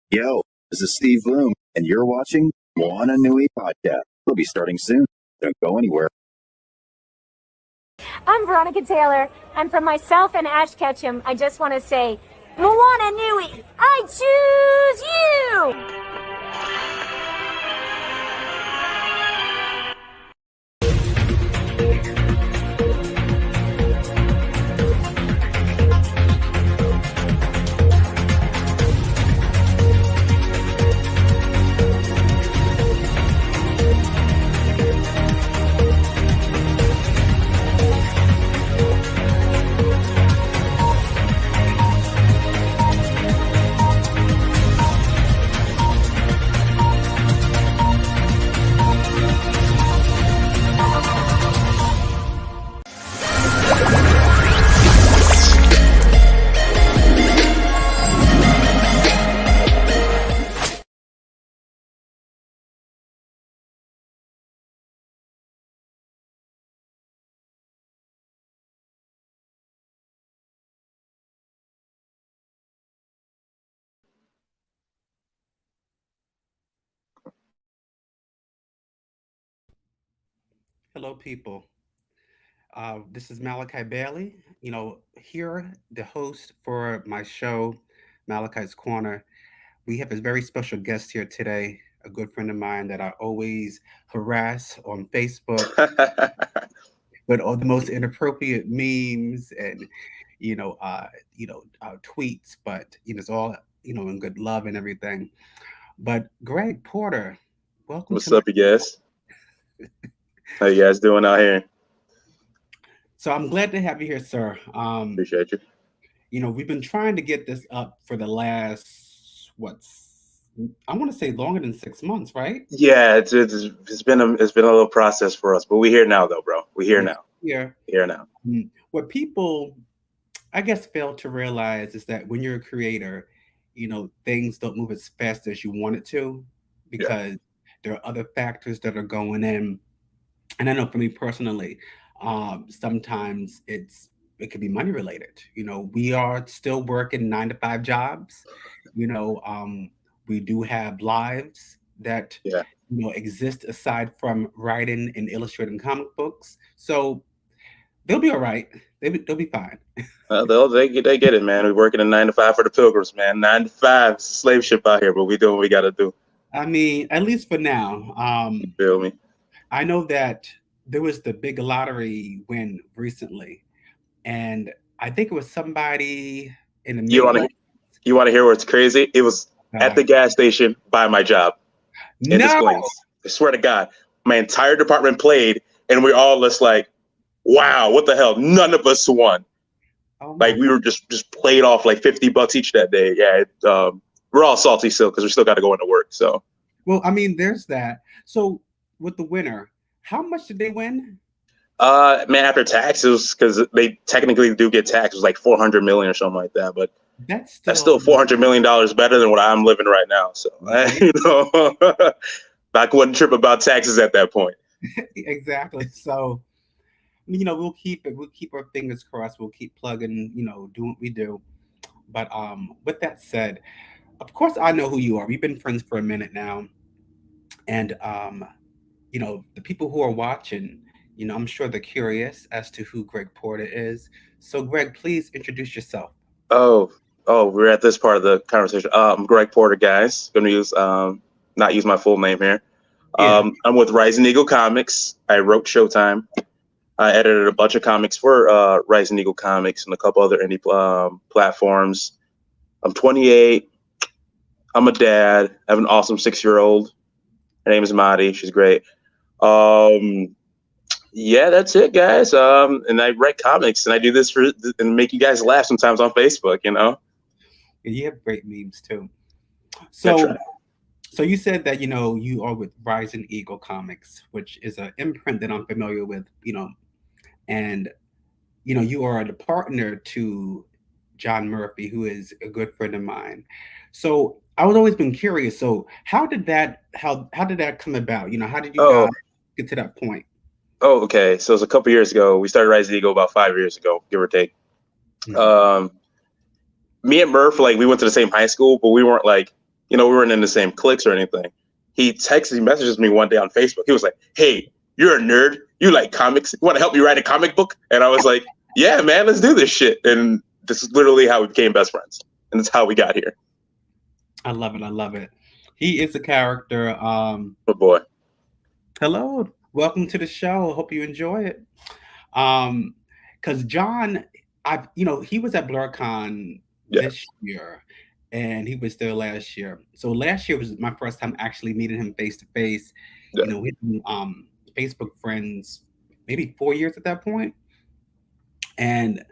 Yo, this is Steve Bloom, and you're watching Moana Nui Podcast. We'll be starting soon. Don't go anywhere. I'm Veronica Taylor, and from myself and Ash Ketchum, I just want to say, Moana Nui, I choose you! Hello, people. This is Malachi Bailey. Here, the host for my show, Malachi's Corner. We have a very special guest here today, a good friend of mine that I always harass on Facebook with all the most inappropriate memes and, tweets. But it's all in good love and everything. But Greg Porter, welcome. What's up, you guys? How you guys doing out here? So I'm glad to have you here, sir. Appreciate you. We've been trying to get this up for the last, I want to say longer than 6 months, right? Yeah, it's been a little process for us, but we're here now, though, bro. We're here now. Here now. What people, I guess, fail to realize is that when you're a creator, things don't move as fast as you want it to because there are other factors that are going in. And I know for me personally, sometimes it could be money related. We are still working 9-to-5 jobs. We do have lives that exist aside from writing and illustrating comic books. So they'll be all right. They'll be fine. They get it, man. We're working a 9-to-5 for the Pilgrims, man. 9-to-5 slave ship out here, but we doing what we got to do. I mean, at least for now. You feel me? I know that there was the big lottery win recently, and I think it was somebody in the You want to hear what's crazy? It was at the gas station by my job. In this place. I swear to God, my entire department played, and we all just like, wow, what the hell? None of us won. We were just played off like $50 each that day. Yeah, we're all salty still because we still got to go into work. So, well, I mean, there's that. So with the winner, how much did they win? Man, after taxes, because they technically do get taxed, it was like $400 million or something like that. But that's still $400 million better than what I'm living right now. So, I wouldn't trip about taxes at that point. Exactly. So, we'll keep our fingers crossed. We'll keep plugging, doing what we do. But with that said, of course, I know who you are. We've been friends for a minute now. And, the people who are watching, I'm sure they're curious as to who Greg Porter is. So, Greg, please introduce yourself. Oh, Oh, we're at this part of the conversation. I'm Greg Porter, guys. Going to use not use my full name here. Yeah. I'm with Rising Eagle Comics. I wrote Showtime. I edited a bunch of comics for Rising Eagle Comics and a couple other indie platforms. I'm 28. I'm a dad. I have an awesome 6-year-old. Her name is Madi. She's great. Yeah, that's it, guys. And I write comics, and I do this and make you guys laugh sometimes on Facebook. You have great memes too. That's So, right. so you said that you are with Rising Eagle Comics, which is an imprint that I'm familiar with. And you are the partner to John Murphy, who is a good friend of mine. So I was always been curious. So how did that come about? How did you Oh, guys get to that point? okay. So it was a couple years ago. We started Rising Eagle about 5 years ago, give or take. Mhm. Me and Murph, we went to the same high school, but we weren't we weren't in the same cliques or anything. He messages me one day on Facebook. He was like, "Hey, you're a nerd. You like comics. You want to help me write a comic book?" And I was like, "Yeah, man, let's do this shit." And this is literally how we became best friends. And that's how we got here. I love it. I love it. He is a character. Oh boy. Hello, welcome to the show. I hope you enjoy it. Because John, he was at BlurCon Yeah. this year, and he was there last year. So last year was my first time actually meeting him face to face. Yeah. We've been Facebook friends maybe 4 years at that point, and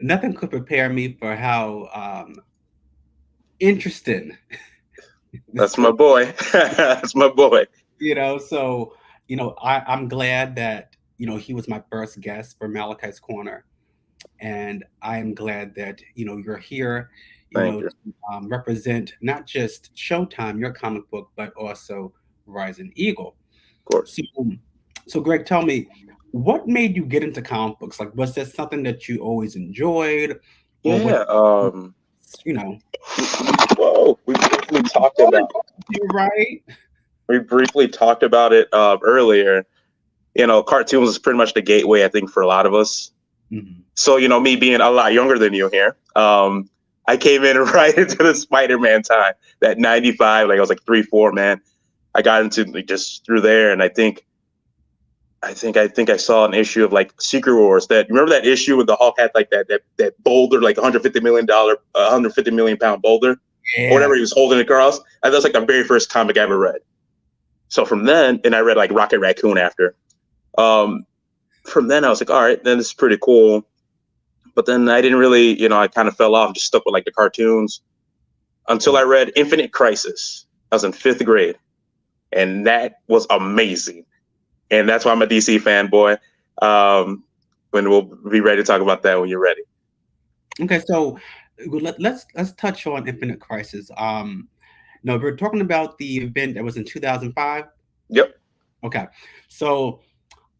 nothing could prepare me for how interesting. That's my boy. That's my boy. So I'm glad that he was my first guest for Malachi's Corner, and I am glad that you're here Thank you. to represent not just Showtime, your comic book, but also Rising Eagle. Of course. So Greg, tell me, what made you get into comic books? Like, was that something that you always enjoyed? Or Yeah. Whoa, we briefly talked about. You're right. We briefly talked about it earlier. Cartoons is pretty much the gateway, I think, for a lot of us. Mm-hmm. So, me being a lot younger than you here, I came in right into the Spider-Man time, that 95, I was 3, 4, man. I got into just through there. And I think I saw an issue of Secret Wars. Remember that issue with the Hulk had that boulder, $150 million pound boulder, or whatever he was holding across. And that was the very first comic I ever read. So from then, and I read Rocket Raccoon after. From then I was all right, then this is pretty cool. But then I didn't really, I kind of fell off, just stuck with the cartoons until I read Infinite Crisis. I was in 5th grade, and that was amazing. And that's why I'm a DC fanboy. When we'll be ready to talk about that when you're ready. Okay, so let's touch on Infinite Crisis. No, we're talking about the event that was in 2005. Yep. Okay, so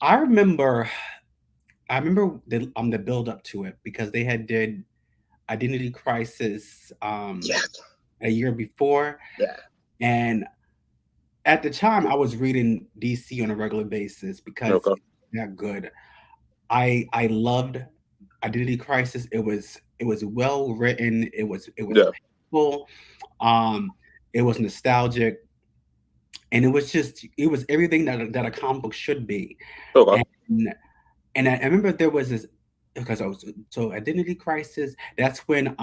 I remember the build up to it because they had did Identity Crisis a year before. Yeah. And at the time I was reading DC on a regular basis because they're good. I loved Identity Crisis. It was well written. It was painful. It was nostalgic. And it was everything that a comic book should be. Okay. And I remember there was this because so Identity Crisis. That's when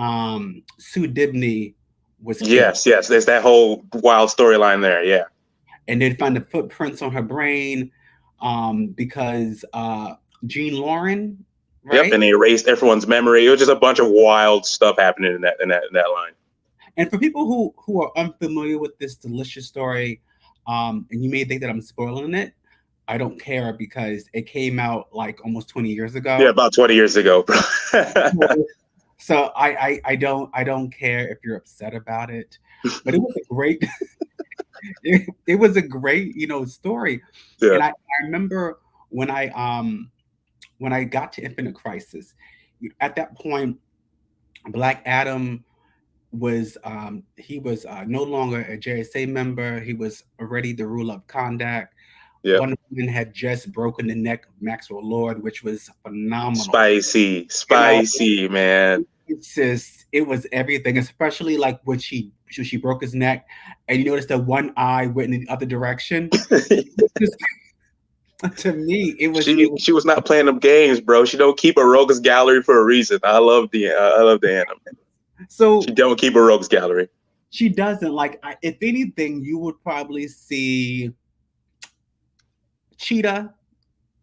Sue Dibney was killed. Yes. There's that whole wild storyline there. Yeah. And they'd find the footprints on her brain because Jean Lauren. Right? Yep. And they erased everyone's memory. It was just a bunch of wild stuff happening in that line. And for people who are unfamiliar with this delicious story, and you may think that I'm spoiling it, I don't care because it came out almost 20 years ago. Yeah, about 20 years ago. So I don't care if you're upset about it, but it was a great it was a great story. Yeah. And I remember when I got to Infinite Crisis, at that point, Black Adam was he was no longer a JSA member. He was already the rule of Kondak. Yeah. Wonder Woman had just broken the neck of Maxwell Lord, which was phenomenal. Spicy, man. it was everything, especially like when she broke his neck, and you notice that one eye went in the other direction. To me, it was she was not playing them games, bro. She don't keep a rogues gallery for a reason. I love the anime. So she don't keep a rogues gallery. She doesn't. Like, if anything, you would probably see Cheetah.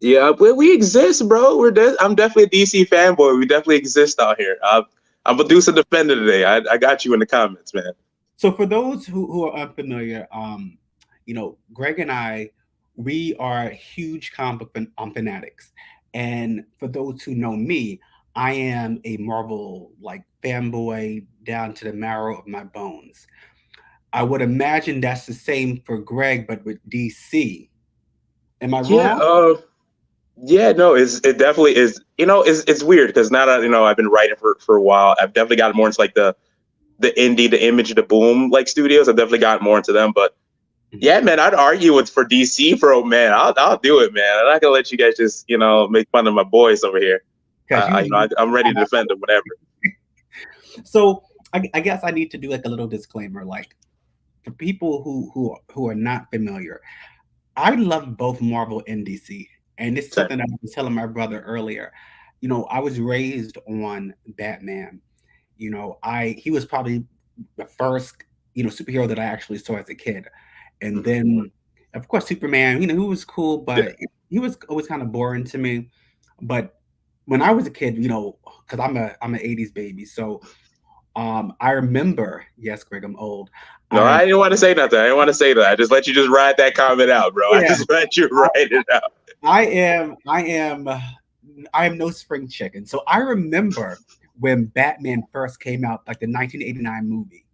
Yeah, we exist, bro. I'm definitely a DC fanboy. We definitely exist out here. I'm a Deuce Defender today. I got you in the comments, man. So for those who are unfamiliar, Greg and I, we are huge comic book fanatics. And for those who know me, I am a Marvel like fanboy down to the marrow of my bones. I would imagine that's the same for Greg, but with DC. Am I wrong? Yeah, no, it definitely is. It's weird because now that I've been writing for a while, I've definitely gotten more into like the indie, the Image, the Boom like studios. I've definitely gotten more into them. But yeah, man, I'd argue for DC man. I'll do it, man. I'm not gonna let you guys just make fun of my boys over here. I'm ready to defend them, whatever. So I guess I need to do like a little disclaimer, like for people who are not familiar. I love both Marvel and DC. And this is something I was telling my brother earlier. I was raised on Batman. He was probably the first, superhero that I actually saw as a kid. And then, of course, Superman, he was cool, but he was always kind of boring to me. But when I was a kid, because I'm an 80s baby. So I remember, yes, Greg, I'm old. No, I didn't want to say nothing. I didn't want to say that. I just let you just ride that comment out, bro. Yeah. I just let you ride it out. I am no spring chicken. So I remember when Batman first came out, like the 1989 movie.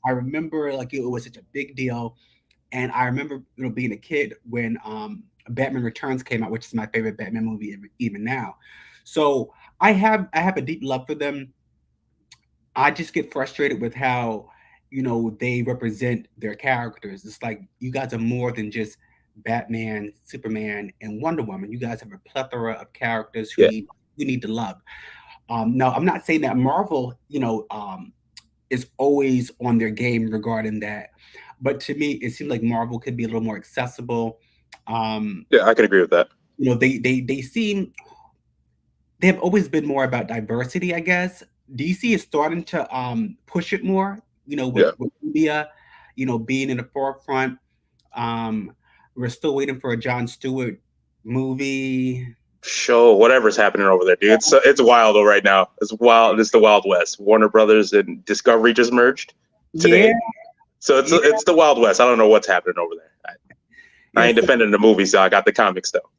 I remember like it was such a big deal. And I remember being a kid when Batman Returns came out, which is my favorite Batman movie even now. So I have a deep love for them. I just get frustrated with how they represent their characters. It's like you guys are more than just Batman, Superman, and Wonder Woman. You guys have a plethora of characters who we need to love. Now, I'm not saying that Marvel, is always on their game regarding that, but to me, it seems like Marvel could be a little more accessible. Yeah, I can agree with that. They have always been more about diversity, I guess. DC is starting to push it more. With India, being in the forefront. We're still waiting for a Jon Stewart movie. Show, whatever's happening over there, dude. It's wild right now. It's wild. It's the Wild West. Warner Brothers and Discovery just merged today. Yeah. So it's the Wild West. I don't know what's happening over there. I ain't defending the movie, so I got the comics though.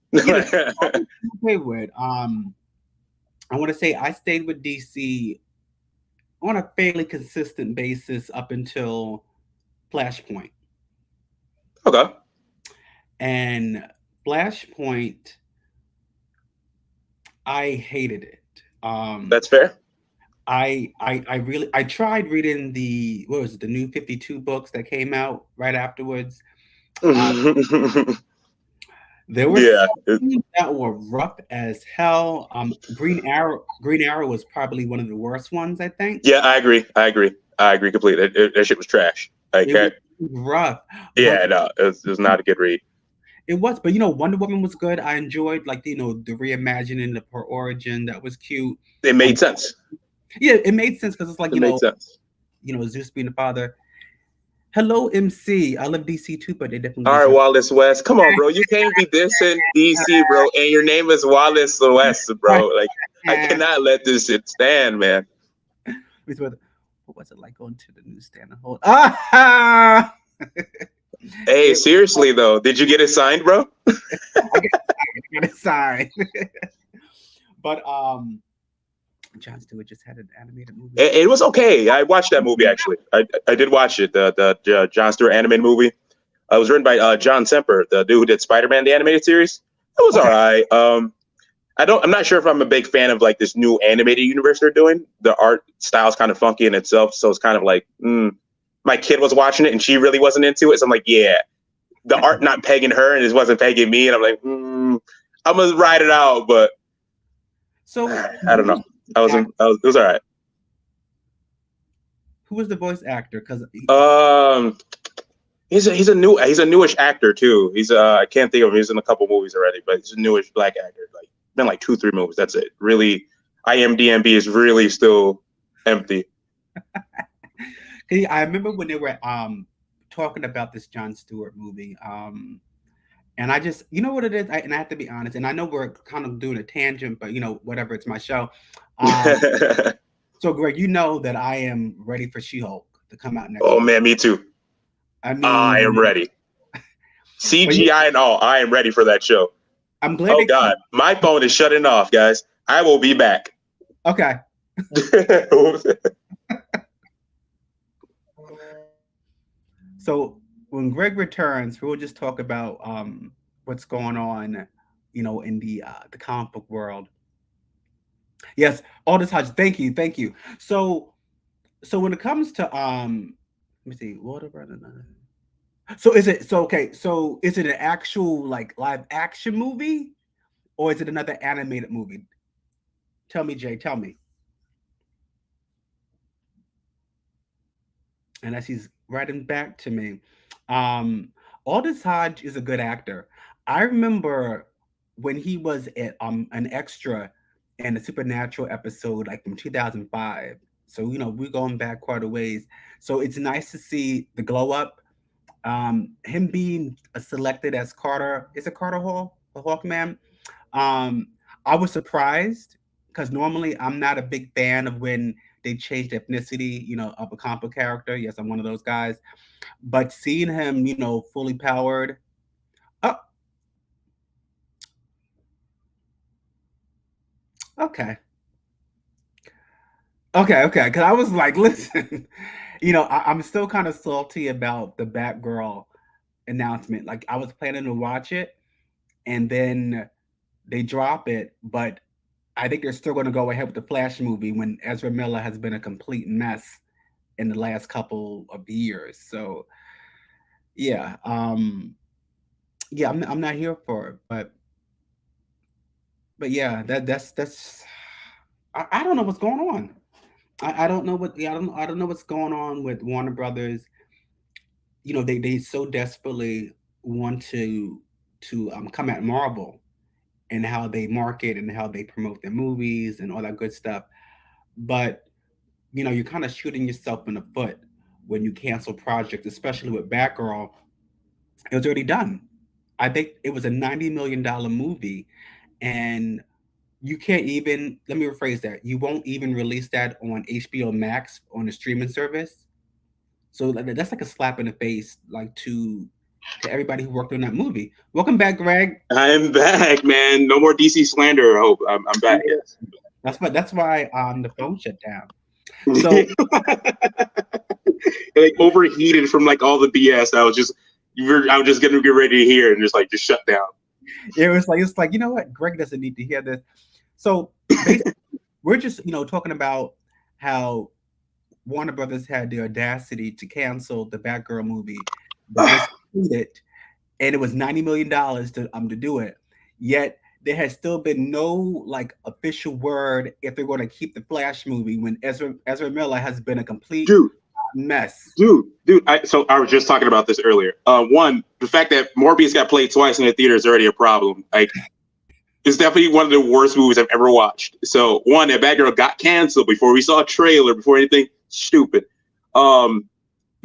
I want to say I stayed with DC on a fairly consistent basis up until Flashpoint. Okay. And Flashpoint, I hated it. That's fair. I tried reading the New 52 books that came out right afterwards. There were some that were rough as hell. Green Arrow was probably one of the worst ones, I think. Yeah, I agree completely. That shit was trash. It was rough. Yeah, no, it was not a good read. It was, but Wonder Woman was good. I enjoyed the reimagining of her origin. That was cute. It made sense. Yeah, it made sense because it's like made sense. Zeus being the father. Hello, MC. I love DC too, but they definitely. All right, Wallace West. Come on, bro. You can't be dissing DC, bro, and your name is Wallace West, bro. Like, I cannot let this shit stand, man. What was it like going to the newsstand and hold? Ah! Hey, seriously though, did you get it signed, bro? I got it signed. But Jon Stewart just had an animated movie. It was okay. I watched that movie actually. I did watch it. The Jon Stewart animated movie. It was written by John Semper, the dude who did Spider-Man the animated series. It was all right. I'm not sure if I'm a big fan of like this new animated universe they're doing. The art style is kind of funky in itself, so it's kind of like my kid was watching it and she really wasn't into it. So I'm like, yeah, the art not pegging her and it wasn't pegging me, and I'm like, I'm gonna ride it out, but so I don't know. It was all right. Who was the voice actor? Because he's a newish actor too. He's I can't think of him. He's in a couple movies already, but he's a newish black actor. Like been like 2-3 movies. That's it. Really, IMDb is really still empty. I remember when they were talking about this Jon Stewart movie. And I just, you know what it is? And I have to be honest, and I know we're kind of doing a tangent, but whatever, it's my show. So Greg, you know that I am ready for She-Hulk to come out next week. Man, me too. I mean, I am ready. CGI and all, I am ready for that show. I'm glad. Oh God, my phone is shutting off, guys. I will be back. Okay. So when Greg returns, we'll just talk about what's going on, in the comic book world. Yes, Aldous Hodge. Thank you. So when it comes to let me see, Water Brother. So is it an actual like live action movie, or is it another animated movie? Tell me, Jay. Tell me. And as he's writing back to me, Aldous Hodge is a good actor. I remember when he was at an extra in a Supernatural episode, like from 2005. So we're going back quite a ways. So it's nice to see the glow up. Him being selected as Carter. Is it Carter Hall, the Hawkman? I was surprised because normally I'm not a big fan of when they changed ethnicity, of a comic book character. Yes, I'm one of those guys. But seeing him, fully powered. Oh. Okay. Because I was like, listen, I'm still kind of salty about the Batgirl announcement. Like, I was planning to watch it, and then they drop it, but I think they're still going to go ahead with the Flash movie when Ezra Miller has been a complete mess in the last couple of years. So, yeah, I'm not here for it, but yeah, that's I don't know what's going on. I don't know I don't know what's going on with Warner Brothers. They so desperately want to come at Marvel and how they market and how they promote their movies and all that good stuff. But, you're kind of shooting yourself in the foot when you cancel projects, especially with Batgirl. It was already done. I think it was a $90 million movie, and you can't even, let me rephrase that, you won't even release that on HBO Max on the streaming service. So that's like a slap in the face, like to everybody who worked on that movie. Welcome back, Greg. I'm back, man. No more DC slander. I hope I'm back. Yes. That's why the phone shut down. So like overheated from like all the BS. I was just gonna get ready to hear and just shut down. It's like you know what? Greg doesn't need to hear this. So basically, we're just talking about how Warner Brothers had the audacity to cancel the Batgirl movie that was completed, and it was $90 million to do it. Yet there has still been no official word if they're going to keep the Flash movie when Ezra Miller has been a complete mess. Dude, so I was just talking about this earlier. One, the fact that Morbius got played twice in the theater is already a problem. It's definitely one of the worst movies I've ever watched. So one, that Batgirl got canceled before we saw a trailer, before anything, stupid. The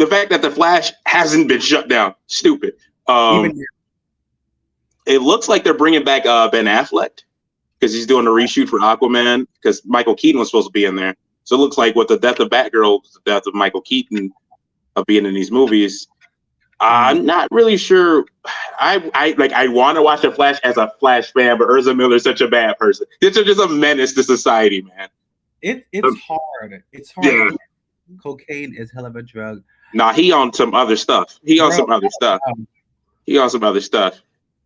fact that the Flash hasn't been shut down, stupid. It looks like they're bringing back Ben Affleck because he's doing a reshoot for Aquaman because Michael Keaton was supposed to be in there. So it looks like with the death of Batgirl, the death of Michael Keaton of being in these movies, I'm not really sure. I want to watch the Flash as a Flash fan, but Ezra Miller is such a bad person. It's just a menace to society, man. It's hard. It's hard. Yeah. Cocaine is hell of a drug. Nah, he on some other stuff. He on some other stuff.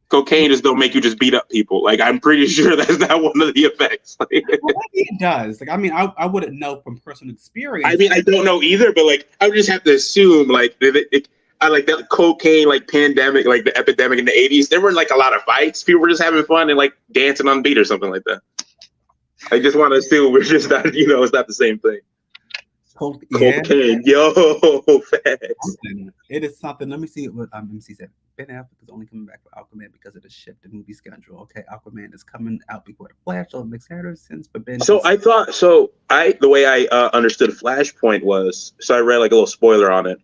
Cocaine just don't make you just beat up people. I'm pretty sure that's not one of the effects. Well, maybe it does. I wouldn't know from personal experience. I don't know either, but I would just have to assume I like that cocaine pandemic, the epidemic in the 80s. There were a lot of fights. People were just having fun and dancing on beat or something like that. I just want to assume we're just not, it's not the same thing. Cocaine, yo, facts. It is something. Let me see what MC said. Ben Affleck is only coming back for Aquaman because of the shift in movie schedule. Okay, Aquaman is coming out before the Flash. So it makes sense. But Ben. The way I understood Flashpoint was, so I read like a little spoiler on it.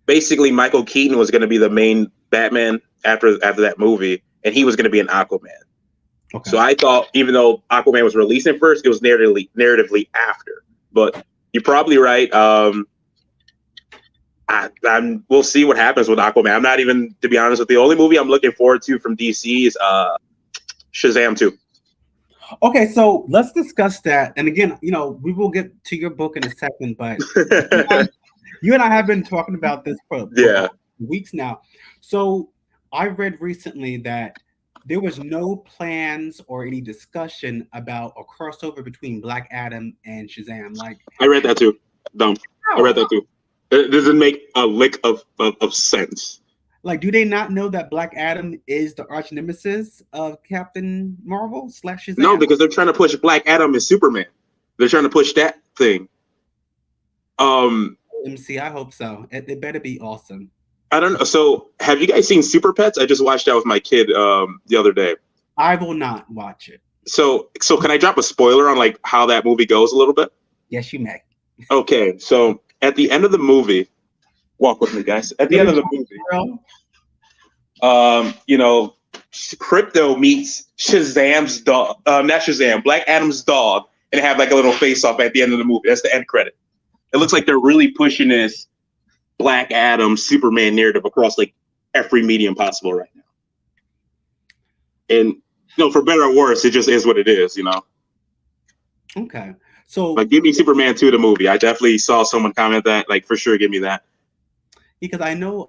Basically, Michael Keaton was going to be the main Batman after that movie, and he was going to be an Aquaman. Okay. So I thought, even though Aquaman was releasing first, it was narratively after. But you're probably right. We'll see what happens with Aquaman. I'm not even, to be honest with you, the only movie I'm looking forward to from DC is Shazam 2. Okay, so let's discuss that. And again, we will get to your book in a second, but you and I have been talking about this for weeks now. So I read recently that there was no plans or any discussion about a crossover between Black Adam and Shazam. Like, I read that too. I read that too. It doesn't make a lick of sense. Like, do they not know that Black Adam is the arch nemesis of Captain Marvel / Shazam? No, because they're trying to push Black Adam as Superman. They're trying to push that thing. MC, I hope so. It better be awesome. I don't know. So, have you guys seen Super Pets? I just watched that with my kid the other day. I will not watch it. So can I drop a spoiler on like how that movie goes a little bit? Yes, you may. Okay, so at the end of the movie, walk with me, guys. At the end of the movie, Crypto meets Shazam's dog. Not Shazam, Black Adam's dog, and have like a little face off at the end of the movie. That's the end credit. It looks like they're really pushing this Black Adam Superman narrative across like every medium possible right now. And for better or worse, it just is what it is, Okay. So like, give me Superman 2 the movie. I definitely saw someone comment that, like, for sure give me that. Because I know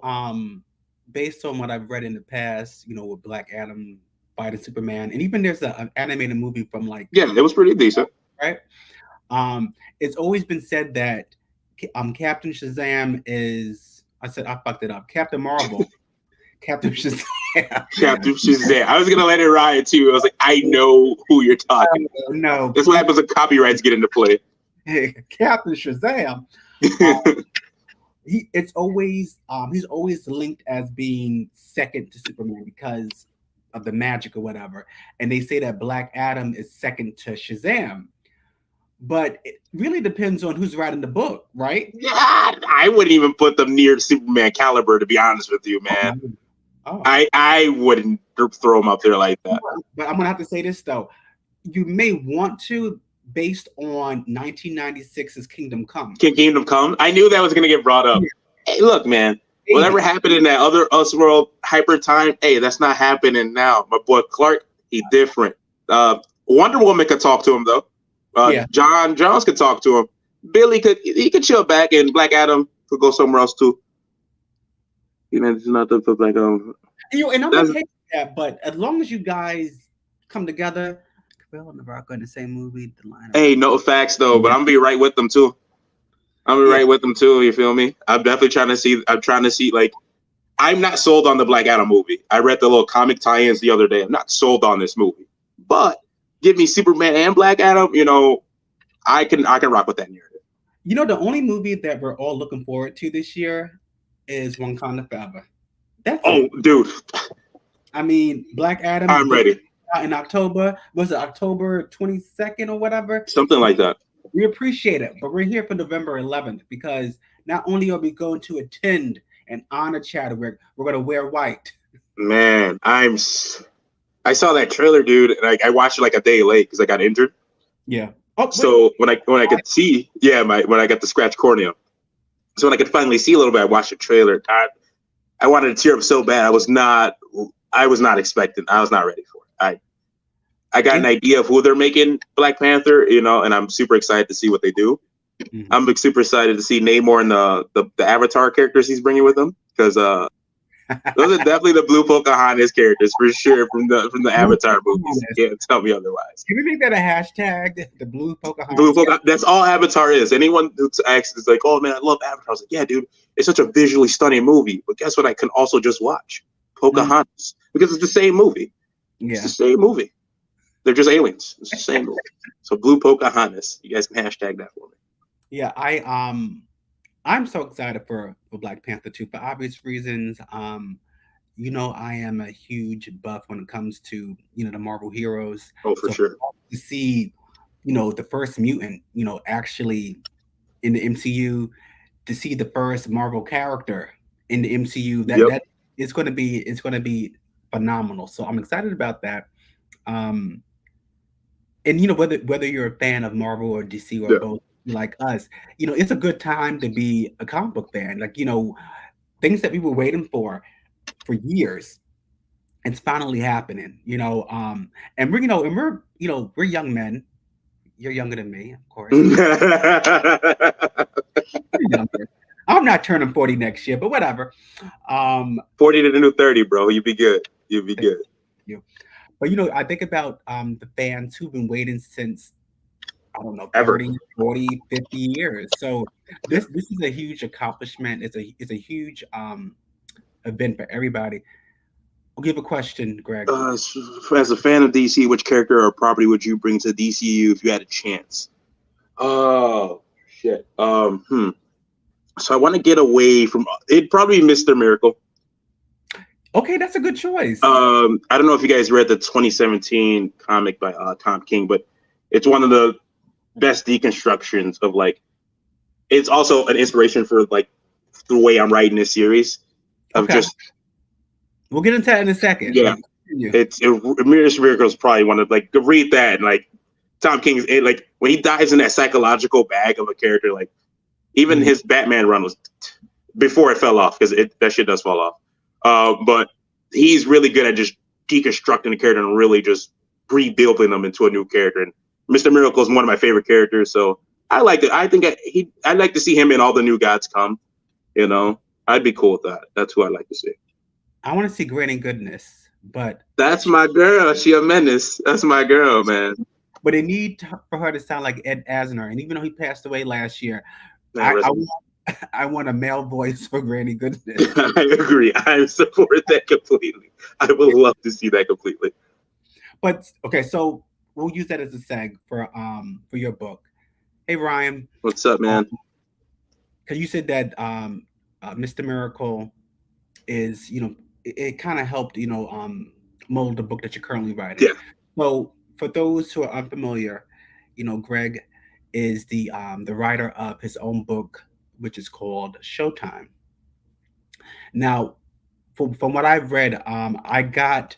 based on what I've read in the past, with Black Adam fighting Superman, and even there's an animated movie from like it was pretty decent. Right? It's always been said that Captain Shazam is, I fucked it up. Captain Marvel. Captain Shazam. Captain Shazam. I was going to let it ride too. I was like, I know who you're talking about. No. That's what happens when copyrights get into play. Captain Shazam. He's always linked as being second to Superman because of the magic or whatever. And they say that Black Adam is second to Shazam. But it really depends on who's writing the book, right? Yeah, I wouldn't even put them near Superman caliber, to be honest with you, man. Oh. I wouldn't throw them up there like that. But I'm going to have to say this, though. You may want to, based on 1996's Kingdom Come. Kingdom Come? I knew that was going to get brought up. Yeah. Hey, look, man. Whatever happened in that other Elseworld hyper time, hey, that's not happening now. My boy Clark, he different. Wonder Woman could talk to him, though. John Jones could talk to him. Billy could chill back, and Black Adam could go somewhere else too. It's nothing for Black Adam. And I'm okay with that, but as long as you guys come together, Quill and The Rock are in the same movie. Hey, no facts though, but I'm gonna be right with them too. You feel me? I'm definitely trying to see. Like, I'm not sold on the Black Adam movie. I read the little comic tie-ins the other day. I'm not sold on this movie, but give me Superman and Black Adam, I can rock with that narrative. The only movie that we're all looking forward to this year is Wakanda Forever. Dude. I mean, Black Adam. I'm ready. In October. Was it October 22nd or whatever? Something like that. We appreciate it, but we're here for November 11th because not only are we going to attend and honor Chadwick, we're going to wear white. Man, I saw that trailer, dude, and I watched it like a day late because I got injured. Yeah. So when I could see, when I got the scratch cornea, so when I could finally see a little bit, I watched the trailer. I wanted to tear up so bad. I was not expecting. I was not ready for it. I got an idea of who they're making Black Panther, and I'm super excited to see what they do. Mm-hmm. I'm super excited to see Namor and the Avatar characters he's bringing with him because those are definitely the Blue Pocahontas characters for sure from the Avatar movies. You can't tell me otherwise. Can we make that a hashtag? The Blue Pocahontas. That's all Avatar is. Anyone who asks is like, "Oh man, I love Avatar." I was like, "Yeah, dude, it's such a visually stunning movie." But guess what? I can also just watch Pocahontas because it's the same movie. Yeah, it's the same movie. They're just aliens. It's the same movie. So Blue Pocahontas. You guys can hashtag that for me. Yeah, I'm so excited for Black Panther 2 for obvious reasons. I am a huge buff when it comes to, the Marvel heroes. Oh, for So sure. to see, the first mutant, actually in the MCU, to see the first Marvel character in the MCU, that Yep. that it's gonna be phenomenal. So I'm excited about that. Um, and whether you're a fan of Marvel or DC or Yeah. both, like us, it's a good time to be a comic book fan. Like, things that we were waiting for years, it's finally happening. And we're young men. You're younger than me, of course. You're younger. I'm not turning 40 next year, but whatever. 40 to the new 30, bro. You be good. You be good. You. But I think about the fans who've been waiting since, I don't know, Ever. 30, 40, 50 years. So this is a huge accomplishment. It's a huge event for everybody. I'll give a question, Greg. As a fan of DC, which character or property would you bring to DCU if you had a chance? Oh shit. So I want to get away from it. Probably Mr. Miracle. Okay, that's a good choice. I don't know if you guys read the 2017 comic by Tom King, but it's one of the best deconstructions of it's also an inspiration for the way I'm writing this series of just. We'll get into that in a second. Yeah, Mr. Miracle is probably one of read that and Tom King's when he dives in that psychological bag of a character, even his Batman run was before it fell off because that shit does fall off. But he's really good at just deconstructing the character and really just rebuilding them into a new character. And Mr. Miracle is one of my favorite characters, so I like it. I think I'd like to see him in all the New Gods come. I'd be cool with that. That's who I'd like to see. I want to see Granny Goodness, but that's my girl. She a menace. That's my girl, man. But they need for her to sound like Ed Asner, and even though he passed away last year, I want a male voice for Granny Goodness. I agree. I support that completely. I would love to see that completely. But okay, so we'll use that as a seg for your book. Hey Ryan, what's up, man? Because you said that Mr. Miracle is it kind of helped mold the book that you're currently writing. Yeah. So for those who are unfamiliar, Greg is the writer of his own book, which is called Showtime. Now, from what I've read, I got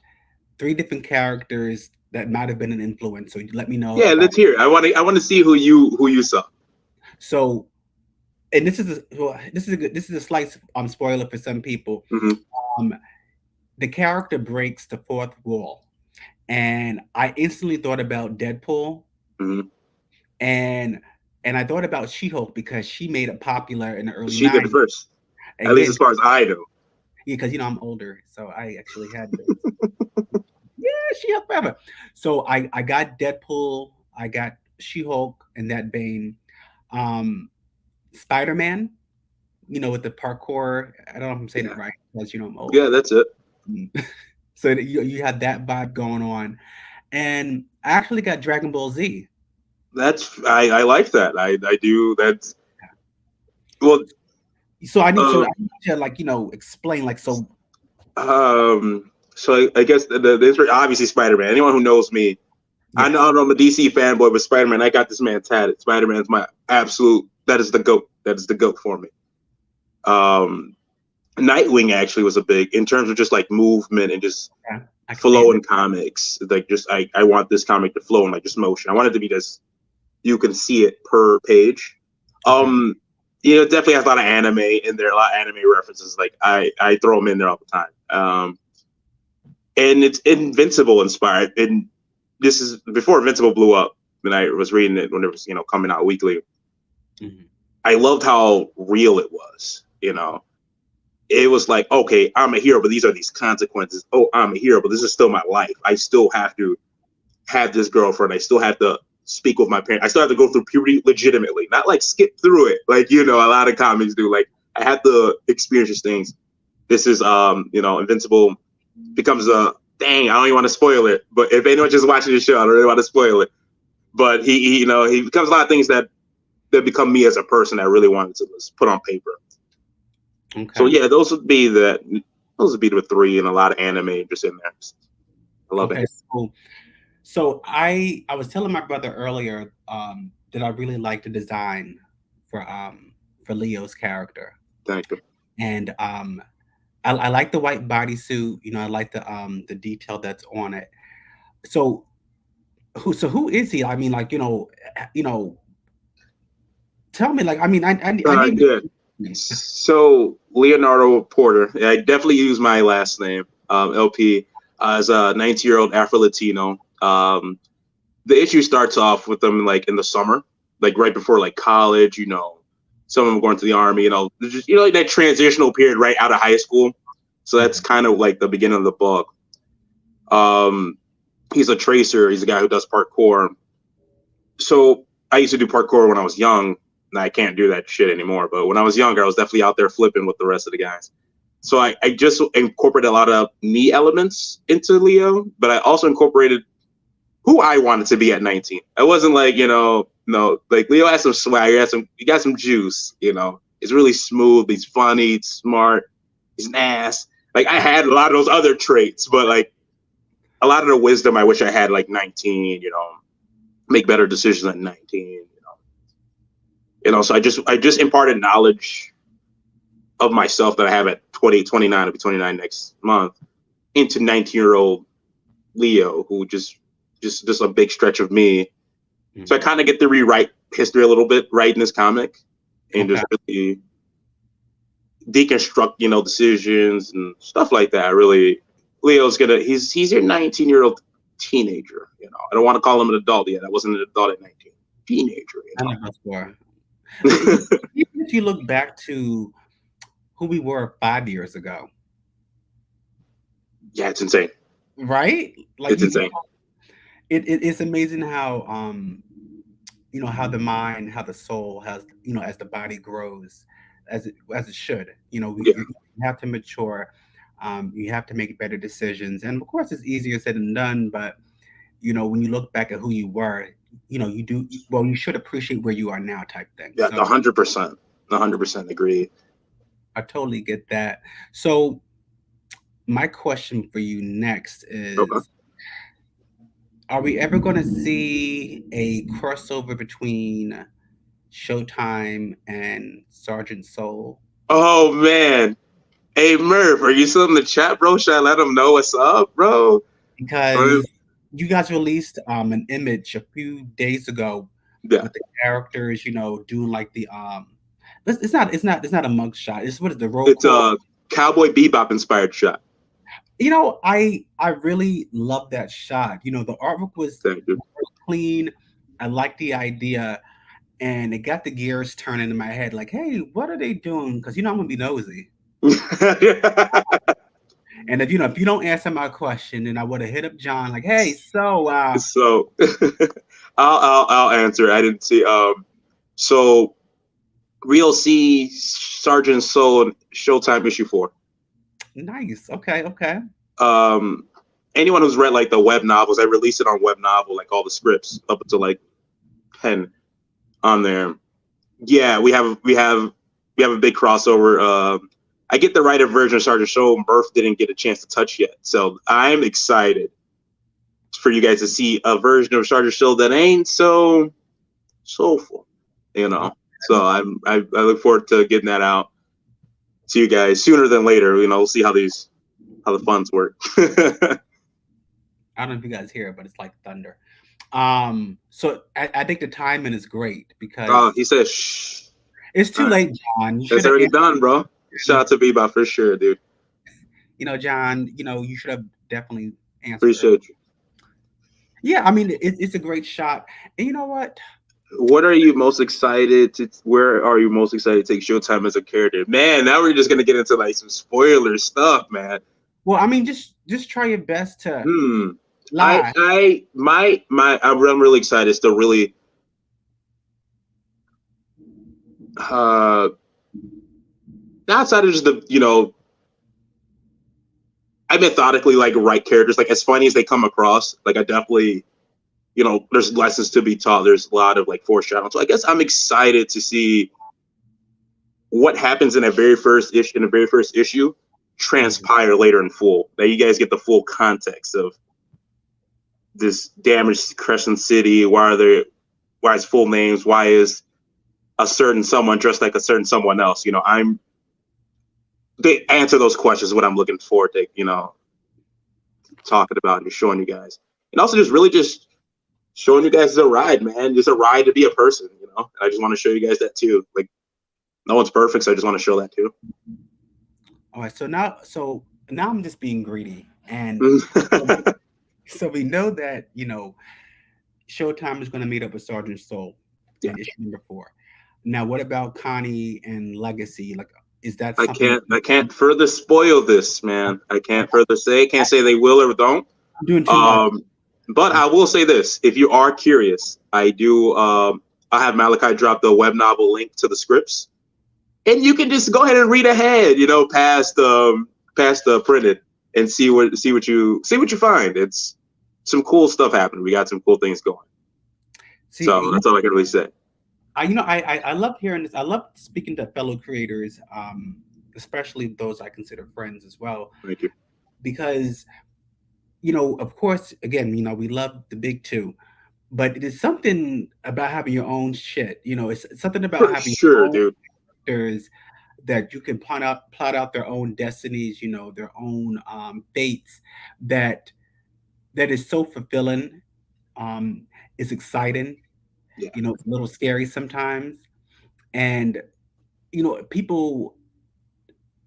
3 different characters that might have been an influence. So let me know. Yeah, let's hear it. I want to see who you saw. So, and this is a slight spoiler for some people. Mm-hmm. The character breaks the 4th wall, and I instantly thought about Deadpool. Mm-hmm. And I thought about She-Hulk because she made it popular in the early 90s. She did it first, at least as far as I know. Yeah, because I'm older, so I actually had this. Yeah, She-Hulk forever. So I got Deadpool, I got She-Hulk in that vein. Spider-Man, with the parkour. I don't know if I'm saying it right because I'm old. Yeah, that's it. So you had that vibe going on, and I actually got Dragon Ball Z. I like that. I do. That's well. So I need to explain so. So I guess there's obviously Spider-Man. Anyone who knows me, yes. I know I'm a DC fanboy, but Spider-Man, I got this man tatted. Spider-Man's my absolute. That is the GOAT. That is the GOAT for me. Nightwing actually was a big in terms of just movement and just flow in comics. I want this comic to flow in just motion. I want it to be just. You can see it per page. It definitely has a lot of anime in there, a lot of anime references. I throw them in there all the time. And it's Invincible inspired. And this is before Invincible blew up. When I was reading it when it was coming out weekly. Mm-hmm. I loved how real it was. It was okay, I'm a hero, but these are these consequences. Oh, I'm a hero, but this is still my life. I still have to have this girlfriend. I still have to speak with my parents. I still have to go through puberty legitimately, not skip through it a lot of comics do. I have to experience these things. This is Invincible becomes dang, I don't even want to spoil it, but if anyone's just watching the show, I don't really want to spoil it. But he becomes a lot of things that that become me as a person that I really wanted to put on paper. Okay. So yeah, those would be the three, and a lot of anime just in there. I love it. So I was telling my brother earlier that I really like the design for Leo's character. Thank you. And I like the white bodysuit. You know, I like the detail that's on it. So who is he? I mean, like, tell me, like, I mean, I need. Good. So Leonardo Porter. I definitely use my last name, LP, as a 19-year-old Afro-Latino. The issue starts off with them like in the summer, like right before like college. You know, some of them going to the army. You know, just like that transitional period right out of high school. So that's kind of like the beginning of the book. He's a tracer. He's a guy who does parkour. So I used to do parkour when I was young. And I can't do that shit anymore. But when I was younger, I was definitely out there flipping with the rest of the guys. So I just incorporated a lot of me elements into Leo, but I also incorporated who I wanted to be at 19. I wasn't like, no, like Leo has some swag. He got some juice, He's really smooth. He's funny. He's smart. He's an ass. Like I had a lot of those other traits, but like a lot of the wisdom I wish I had like 19, make better decisions at 19, so I just imparted knowledge of myself that I have at 29, I'll be 29 next month, into 19-year-old Leo, who just a big stretch of me. Mm-hmm. So I kind of get to rewrite history a little bit, writing this comic, and just really deconstruct, decisions and stuff like that. Really, Leo's he's your 19-year-old teenager. I don't want to call him an adult yet. I wasn't an adult at 19. Teenager. Even if you look back to who we were 5 years ago. Yeah, it's insane. Right? Like it's insane. It's amazing how how the mind, how the soul has, as the body grows, as it should. We have to mature. You have to make better decisions. And of course it's easier said than done, but when you look back at who you were, you should appreciate where you are now type thing. Yeah, 100% agree. I totally get that. So my question for you next is, are we ever going to see a crossover between Showtime and Sergeant Soul? Oh man. Hey Murph, are you still in the chat, bro? Should I let them know what's up, bro? Because you guys released an image a few days ago with the characters, doing like the it's not a mugshot. It's the roll. It's a Cowboy Bebop inspired shot. I really love that shot. The artwork was clean. I like the idea, and it got the gears turning in my head. Like, hey, what are they doing? Because I'm gonna be nosy. And if you don't answer my question, then I would have hit up John like, hey, so I'll answer. I didn't see. So we'll see Sergeant Soul Showtime issue 4. Nice. Okay. Anyone who's read like the web novels, I released it on web novel, like all the scripts up until like 10 on there. Yeah, we have a big crossover. I get the writer version of Sergeant Soul. Murph didn't get a chance to touch yet, so I'm excited for you guys to see a version of Sergeant Soul that ain't so soulful, So I look forward to getting that out to you guys sooner than later. We'll see how the funds work. I don't know if you guys hear it, but it's like thunder. So I think the timing is great because he said, "Shh." It's too late, John. It's already done, bro. Shout out to Bebop for sure, dude. John, you should have definitely answered. Appreciate you. Yeah, I mean, it's a great shot. And you know what? Where are you most excited to take Showtime as a character? Man, now we're just gonna get into like some spoiler stuff, man. Well, I mean, just try your best to lie. I'm really excited to really outside of just I methodically like write characters, like as funny as they come across. Like I definitely there's lessons to be taught. There's a lot of like foreshadowing. So I guess I'm excited to see what happens in the very first issue transpire later in full. That you guys get the full context of this damaged Crescent City. Why is full names? Why is a certain someone dressed like a certain someone else? They answer those questions. What I'm looking forward to, talking about and showing you guys, and also just showing you guys is a ride, man. It's a ride to be a person, And I just want to show you guys that too. Like, no one's perfect, so I just want to show that too. All right, so now I'm just being greedy, and so we know that Showtime is going to meet up with Sergeant Soul in issue number 4. Now, what about Connie and Legacy? Like, is that something? I can't further spoil this, man. I can't further say. Can't say they will or don't. I'm doing too much. But I will say this: if you are curious, I do. I have Malachi drop the web novel link to the scripts, and you can just go ahead and read ahead, past the printed, and see what you find. It's some cool stuff happening. We got some cool things going. So that's all I can really say. I love hearing this. I love speaking to fellow creators, especially those I consider friends as well. Thank you. Because, of course, again, we love the big two, but it is something about having your own shit. It's something about having your own characters that you can plot out their own destinies, their own fates. That is so fulfilling. It's exciting. Yeah. It's a little scary sometimes, and people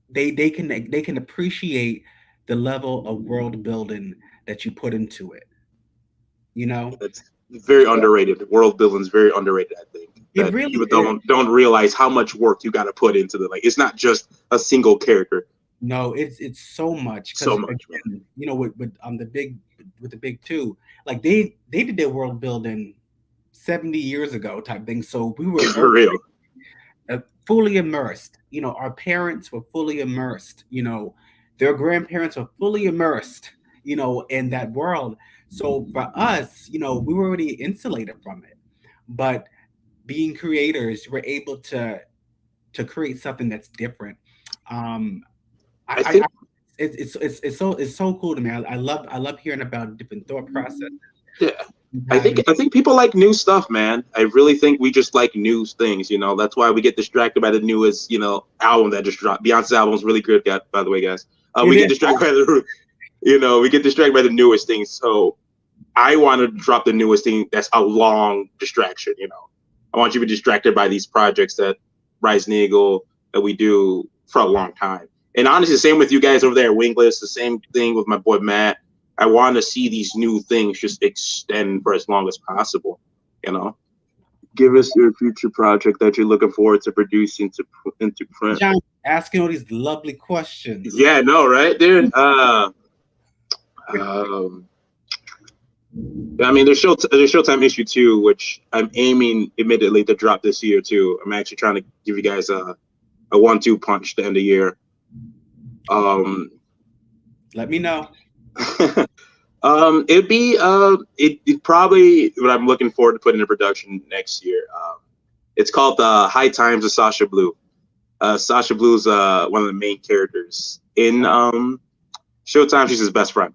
they can appreciate the level of world building that you put into it. It's very underrated. World building is very underrated. I think it really people don't realize how much work you got to put into the it's not just a single character. No, it's so much. So much. Again, with the big two, like they did their world building 70 years ago type thing. So we were for real. Fully immersed. Our parents were fully immersed. Their grandparents were fully immersed, in that world. So for us, we were already insulated from it. But being creators, we're able to create something that's different. I think it's so cool to me. I love hearing about different thought processes. Yeah. I think people like new stuff, man. I really think we just like new things, That's why we get distracted by the newest, album that just dropped. Beyonce's album is really good, by the way, guys. We get distracted by the newest things. So I want to drop the newest thing that's a long distraction, I want you to be distracted by these projects that Rise and Eagle that we do for a long time. And honestly, the same with you guys over there at Wingless, the same thing with my boy Matt. I want to see these new things just extend for as long as possible, Give us your future project that you're looking forward to producing into print. John, asking all these lovely questions. Yeah, no, right, dude? There's Showtime issue 2, which I'm aiming, admittedly, to drop this year too. I'm actually trying to give you guys a 1-2 punch to end the year. Let me know. It'd be it probably what I'm looking forward to putting in production next year. It's called the High Times of Sasha Blue. Sasha Blue's one of the main characters in Showtime. She's his best friend.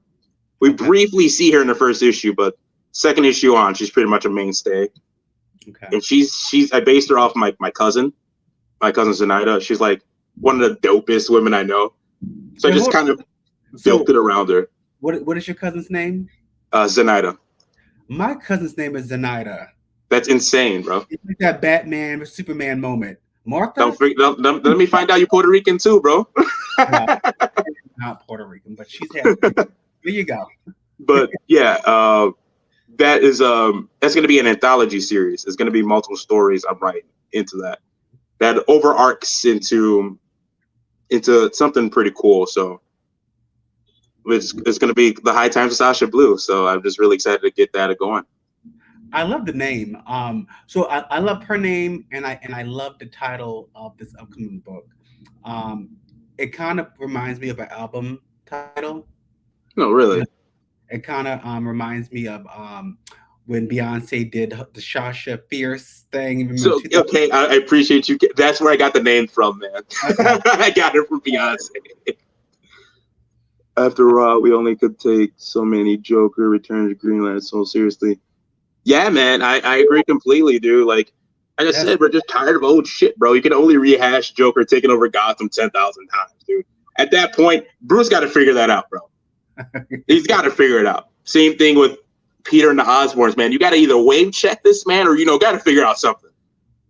We briefly see her in the first issue, but second issue on, she's pretty much a mainstay. Okay. And I based her off my cousin Zenaida. She's like one of the dopest women I know. So I just kind of built it around her. What is your cousin's name? Zenaida. My cousin's name is Zenaida. That's insane, bro. It's like that Batman with Superman moment. Martha? Don't let me find out you're Puerto Rican too, bro. No, not Puerto Rican, but she's had. There you go. But yeah, that's going to be an anthology series. It's going to be multiple stories. I'm writing into that overarcs into something pretty cool. So it's going to be the High Times of Sasha Blue. So I'm just really excited to get that going. I love the name. So I love her name, and I love the title of this upcoming book. It kind of reminds me of an album title. No, really. It kind of reminds me of when Beyonce did the Sasha Fierce thing. So okay, I appreciate you. That's where I got the name from, man. Okay. I got it from Beyonce. After all, we only could take so many Joker Return to Greenland so seriously. Yeah, man, I agree completely, dude. Like I just said, we're just tired of old shit, bro. You can only rehash Joker taking over Gotham 10,000 times, dude. At that point, Bruce got to figure that out, bro. He's got to figure it out. Same thing with Peter and the Osborns, man. You got to either wave check this man or, got to figure out something.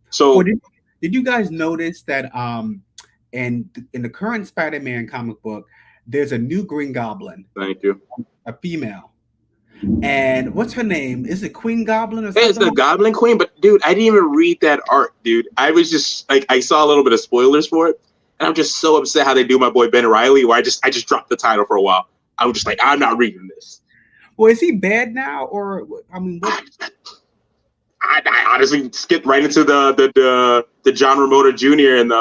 So did you guys notice that in the current Spider-Man comic book, there's a new Green Goblin. Thank you. A female. And what's her name? Is it Queen Goblin or something? It's the Goblin Queen, but dude, I didn't even read that art, dude. I was just like, I saw a little bit of spoilers for it, and I'm just so upset how they do my boy Ben Reilly, where I just dropped the title for a while. I was just like, I'm not reading this. Well, is he bad now, or I mean, what? I honestly skipped right into the John Romita Jr. and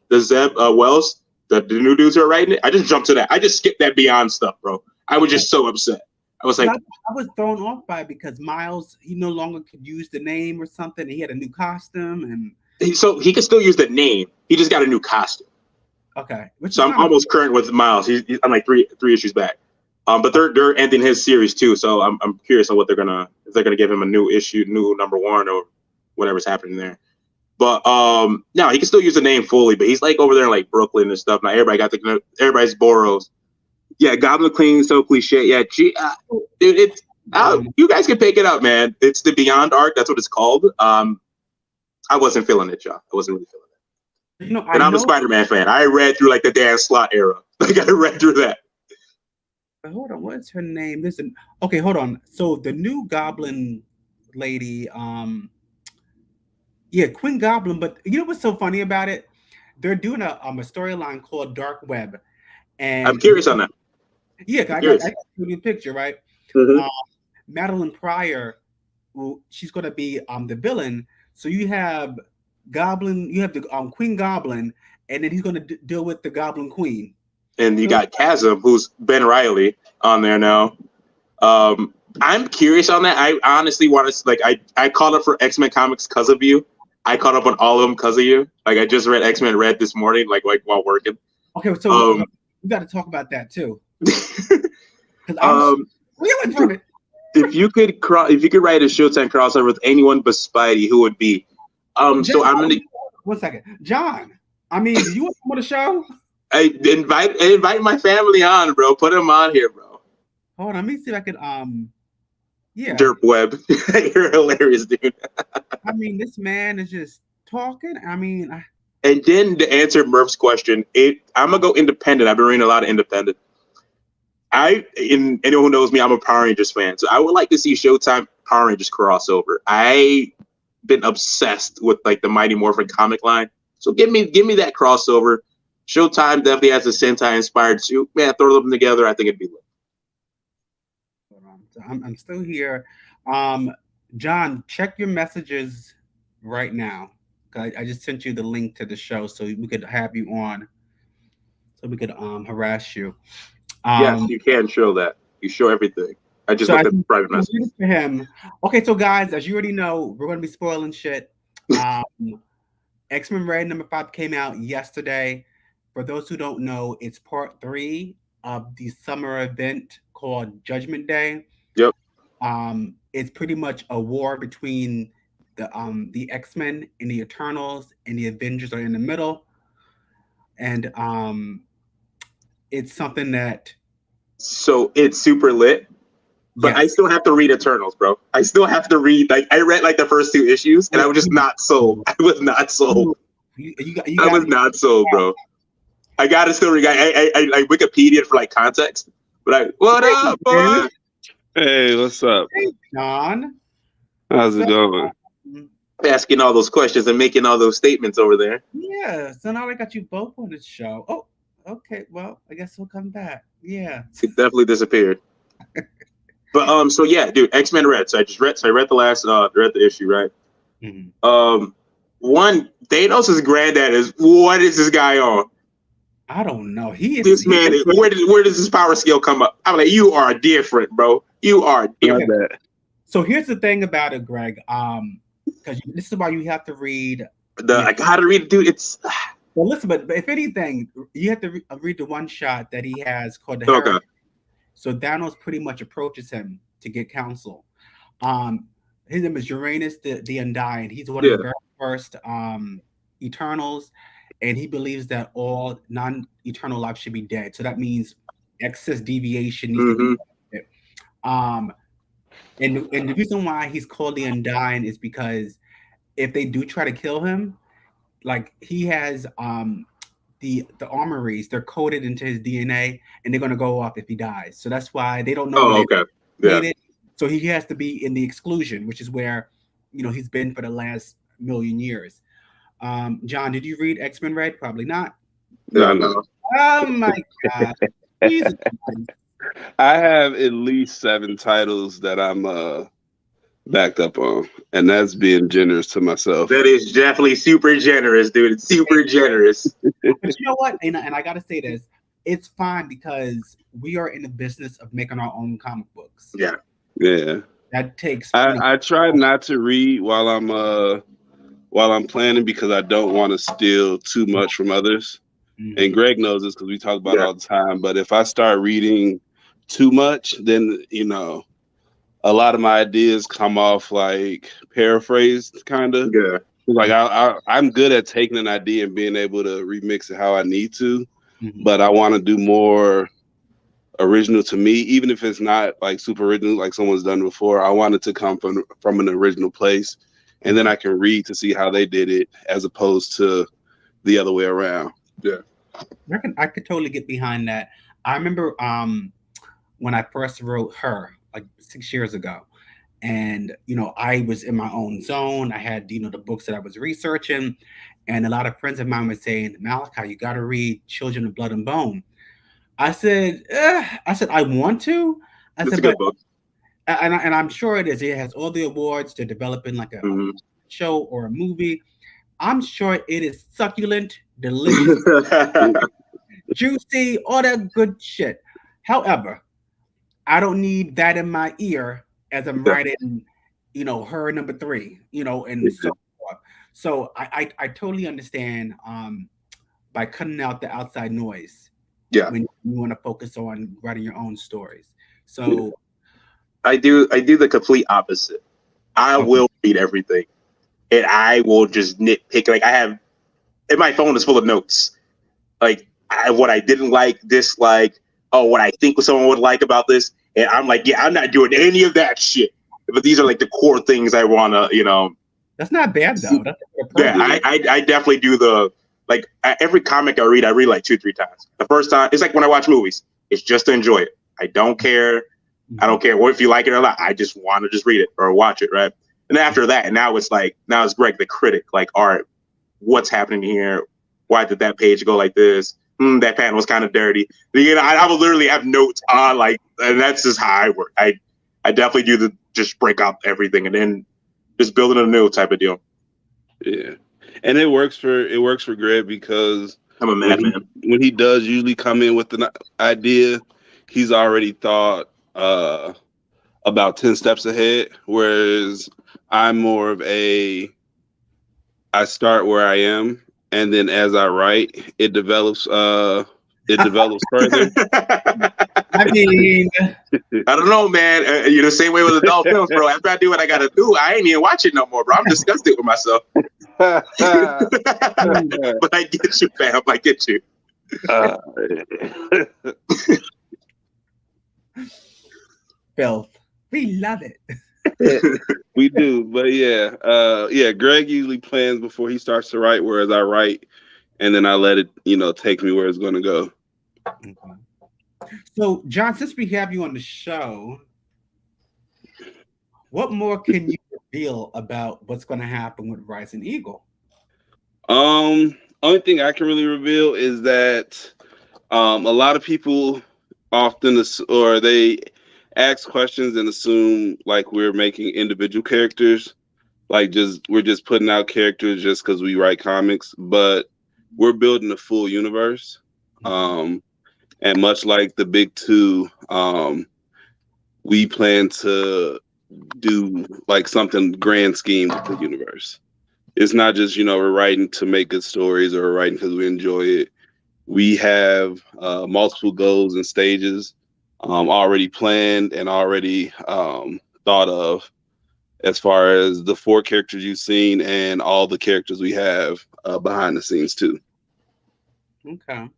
the Zeb Wells, the new dudes who are writing it. I just jumped to that. I just skipped that Beyond stuff, bro. I was just so upset. I was like, I was thrown off by it because Miles, he no longer could use the name or something. He had a new costume, and so he could still use the name. He just got a new costume. Okay. So I'm almost current with Miles. I'm like three issues back. But they're ending his series too. So I'm curious on what if they're gonna give him a new issue, new number one, or whatever's happening there. But no, he can still use the name fully. But he's like over there in like Brooklyn and stuff. Now everybody's Boros. Yeah, Goblin Queen is so cliche. Yeah, dude, you guys can pick it up, man. It's the Beyond arc. That's what it's called. I wasn't feeling it, y'all. I wasn't really feeling it. And I'm a Spider-Man fan. I read through like the Dan Slott era. Like I read through that. Hold on, what's her name? Listen, okay, hold on. So the new Goblin lady, Queen Goblin. But you know what's so funny about it? They're doing a storyline called Dark Web, and I'm curious on that. Yeah, I got a picture, right? Mm-hmm. Madeline Pryor, she's going to be the villain. So you have Goblin, you have the Queen Goblin, and then he's going to deal with the Goblin Queen. And you got Chasm, who's Ben Reilly on there now. I'm curious on that. I honestly want to I caught up for X-Men comics because of you. I caught up on all of them because of you. Like I just read X-Men Red this morning, like while working. Okay, so we got to talk about that too. If you could write a Showtime crossover with anyone but Spidey, who would be? John, so I'm gonna 1 second, John. I mean, do you want to come on the show? I invite my family on, bro. Put them on here, bro. Hold on, let me see if I could. Derp Web, you're hilarious, dude. I mean, this man is just talking. I mean, and then to answer Murph's question, I'm gonna go independent. I've been reading a lot of independent. Anyone who knows me, I'm a Power Rangers fan, so I would like to see Showtime Power Rangers crossover. I've been obsessed with like the Mighty Morphin comic line, so give me that crossover. Showtime definitely has a Sentai inspired suit. Man, throw them together. I think it'd be lit. I'm still here. John, check your messages right now. I just sent you the link to the show so we could have you on, so we could harass you. Yes, you can show that. You show everything. I just looked at the private message for him. Okay, so guys, as you already know, we're going to be spoiling shit. X-Men Red number 5 came out yesterday. For those who don't know, it's part 3 of the summer event called Judgment Day. Yep. It's pretty much a war between the X-Men and the Eternals, and the Avengers are in the middle. And it's something that. So it's super lit, but yes. I still have to read Eternals, bro. I still have to read. Like I read like the first 2 issues, and I was just not sold. I was not sold. I was not sold, bro. I gotta still read. I Wikipedia for like context, but what up, boy? Hey, what's up? Hey, John. How's it going? Asking all those questions and making all those statements over there. Yeah, so now I got you both on the show. Oh, okay. Well, I guess we'll come back. Yeah. It definitely disappeared. But so yeah, dude, X-Men Red. So I read the issue, right? Mm-hmm. One, Thanos' granddad is, what is this guy on? I don't know. Where does his power scale come up? I'm like, you are different, bro. You are different. So here's the thing about it, Greg. Because this is why you have to read. I gotta read it, dude. It's well, listen, but if anything, you have to read the one shot that he has called the okay. Heritage. So Thanos pretty much approaches him to get counsel. His name is Uranus the Undying. He's one of the very first Eternals, and he believes that all non-eternal life should be dead. So that means excess deviation needs to be dead. And the reason why he's called the Undying is because if they do try to kill him, like he has the armories, they're coded into his DNA, and they're gonna go off if he dies. So that's why they don't know. Oh, okay. Yeah. So he has to be in the exclusion, which is where he's been for the last million years. John, did you read X-Men Red? Probably not. No. Oh my God. Jesus. I have at least 7 titles that I'm backed up on, and that's being generous to myself. That is definitely super generous, dude. It's super generous. But you know what? And I gotta say this, it's fine because we are in the business of making our own comic books. Yeah. That takes. I try not to read while I'm planning because I don't want to steal too much from others. Mm-hmm. And Greg knows this because we talk about it all the time. But if I start reading too much, then a lot of my ideas come off like paraphrased, kind of. Yeah. Like I'm good at taking an idea and being able to remix it how I need to, but I want to do more original to me, even if it's not like super original, like someone's done before. I want it to come from an original place, and then I can read to see how they did it as opposed to the other way around. Yeah, I could totally get behind that. I remember when I first wrote Her, like 6 years ago, and I was in my own zone. I had the books that I was researching, and a lot of friends of mine were saying, Malachi, you got to read Children of Blood and Bone. I said I want to. It's a good book, and I'm sure it is. It has all the awards. They're developing like a show or a movie. I'm sure it is succulent, delicious, juicy, all that good shit. However, I don't need that in my ear as I'm writing, Her number 3, and so forth. So I totally understand by cutting out the outside noise. Yeah. When you want to focus on writing your own stories. So I do the complete opposite. I will read everything, and I will just nitpick. Like and my phone is full of notes. Like what I didn't like, dislike, what I think someone would like about this. And I'm like, I'm not doing any of that shit. But these are like the core things I want to, That's not bad though. I definitely do every comic I read like 2-3 times. The first time, it's like when I watch movies. It's just to enjoy it. I don't care. I don't care if you like it or not. I just want to just read it or watch it, right? And after that, now it's Greg the critic. Like, all right, what's happening here? Why did that page go like this? That panel was kind of dirty. I will literally have notes on and that's just how I work. I definitely do just break out everything and then just building a new type of deal. Yeah, and it works for Greg because I'm a madman. When he does usually come in with an idea, he's already thought about 10 steps ahead. Whereas I'm more of I start where I am. And then as I write, it develops further. I mean, I don't know, man. You're the same way with adult films, bro. After I do what I got to do, I ain't even watch it no more, bro. I'm disgusted with myself. But I get you, fam. I get you. Filth. We love it. We do, but Greg usually plans before he starts to write, whereas I write and then I let it, take me where it's going to go. Okay. So, John, since we have you on the show, what more can you reveal about what's going to happen with Rising Eagle? Only thing I can really reveal is that a lot of people often they ask questions and assume like we're making individual characters, like we're just putting out characters just because we write comics, but we're building a full universe. And much like the big two, we plan to do like something grand scheme with the universe. It's not just, we're writing to make good stories or we're writing because we enjoy it. We have multiple goals and stages already planned and already thought of, as far as the 4 characters you've seen and all the characters we have behind the scenes too. Okay.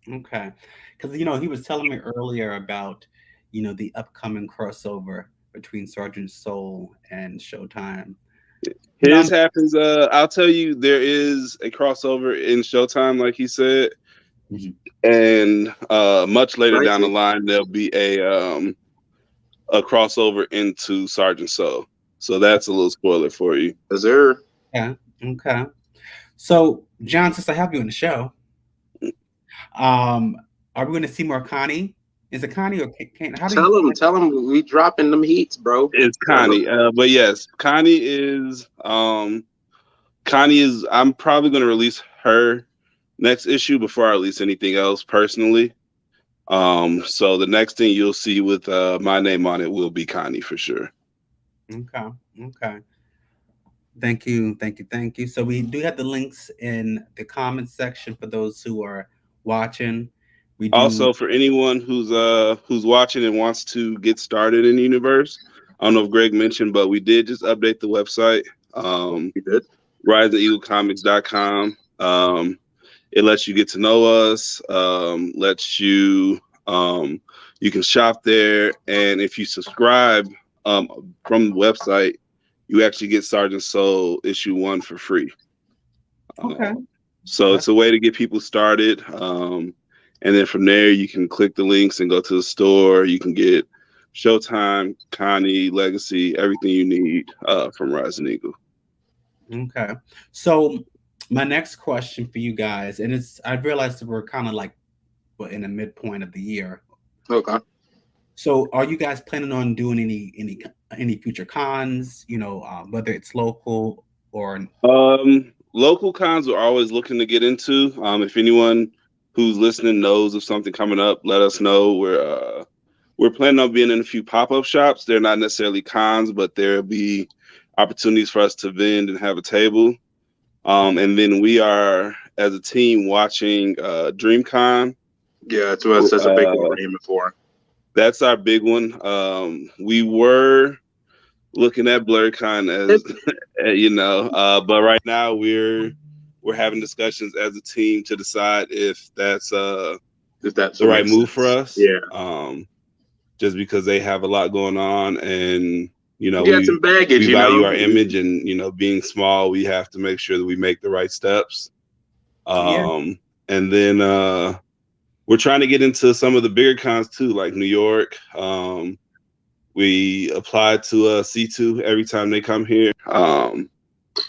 Because, he was telling me earlier about, the upcoming crossover between Sergeant Soul and Showtime. His happens. I'll tell you, there is a crossover in Showtime, like he said, and much later down the line, there'll be a crossover into Sergeant Soul. So that's a little spoiler for you. Is there? Yeah. Okay. So, John, since I have you in the show, are we going to see more Connie? Is it Connie or Kane? Tell him we dropping them heats, bro. It's Connie, but yes, Connie is. I'm probably going to release her next issue before I release anything else personally. So the next thing you'll see with my name on it will be Connie for sure. Okay. Thank you. So we do have the links in the comments section for those who are watching. Also, for anyone who's watching and wants to get started in the universe, I don't know if Greg mentioned, but we did just update the website. We did. RisingEagleComics.com. It lets you get to know us. Lets you you can shop there, and if you subscribe from the website, you actually get Sergeant Soul issue 1 for free. Okay. So it's a way to get people started. And then from there, you can click the links and go to the store. You can get Showtime, Connie, Legacy, everything you need from Rising Eagle. Okay. So my next question for you guys, and I realized that we're kind of like in the midpoint of the year. Okay. So are you guys planning on doing any future cons, whether it's local or... Local cons we're always looking to get into. If anyone who's listening knows of something coming up, let us know. We're planning on being in a few pop-up shops. They're not necessarily cons, but there'll be opportunities for us to vend and have a table. And then we are, as a team, watching DreamCon. Yeah, that's a big one we're aiming for. That's our big one. We were looking at BlurCon as but right now we're having discussions as a team to decide if that's the right move for us. Yeah. Just because they have a lot going on, and we got some baggage, we value our image, and being small, we have to make sure that we make the right steps. And then we're trying to get into some of the bigger cons too, like New York. We applied to C2 every time they come here.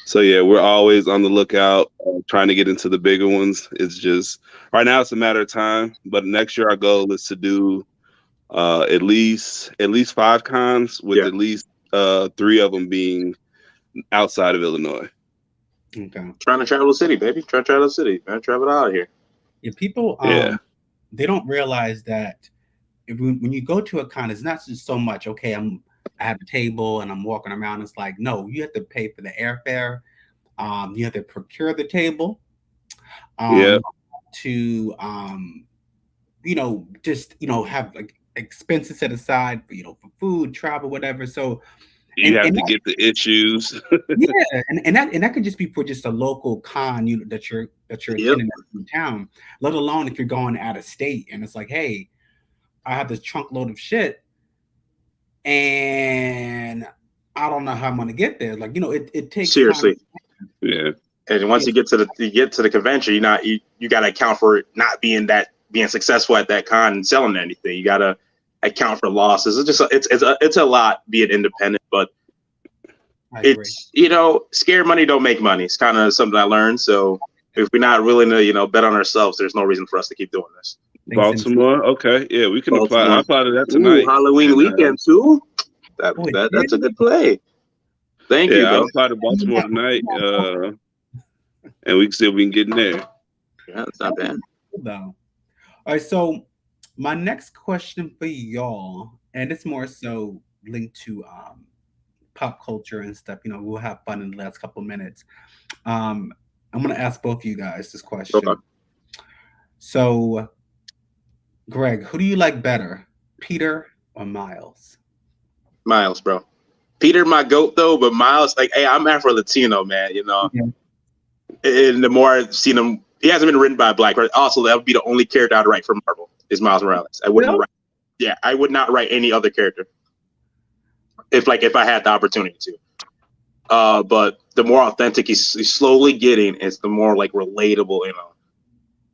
So yeah, we're always on the lookout, trying to get into the bigger ones. It's just right now it's a matter of time. But next year our goal is to do at least 5 cons, with at least 3 of them being outside of Illinois. Okay. Trying to travel the city, baby. Trying to travel the city. Trying to travel out of here. Yeah, people. They don't realize that when you go to a con, it's not just so much. Okay, I have a table and I'm walking around. It's like, no, you have to pay for the airfare. You have to procure the table. To have like expenses set aside for food, travel, whatever. So you have to get the issues. Yeah, and that could just be for just a local con that you're attending in town, let alone if you're going out of state and it's like, hey, I have this trunk load of shit and I don't know how I'm gonna get there. Like, it takes seriously time. Yeah. And once you get to the convention, you gotta account for it not being successful at that con and selling anything. You gotta account for losses. It's a lot being independent, but it's scared money don't make money. It's kind of something I learned. So if we're not willing to bet on ourselves, there's no reason for us to keep doing this. Baltimore, okay, yeah, we can apply. I apply to that tonight. Ooh, Halloween weekend too. That's a good play. Thank you. I'll apply to Baltimore tonight, and we can see if we can get in there. Yeah, that's not bad. All right, so my next question for y'all, and it's more so linked to pop culture and stuff. We'll have fun in the last couple of minutes. I'm going to ask both of you guys this question. Okay. So, Greg, who do you like better, Peter or Miles? Miles, bro. Peter, my goat though, but Miles, like, hey, I'm Afro-Latino, man. And the more I've seen him, he hasn't been written by a black person. Also, that would be the only character I'd write for Marvel is Miles Morales. I wouldn't write. Yeah, I would not write any other character if I had the opportunity to. But the more authentic he's slowly getting, it's the more like relatable,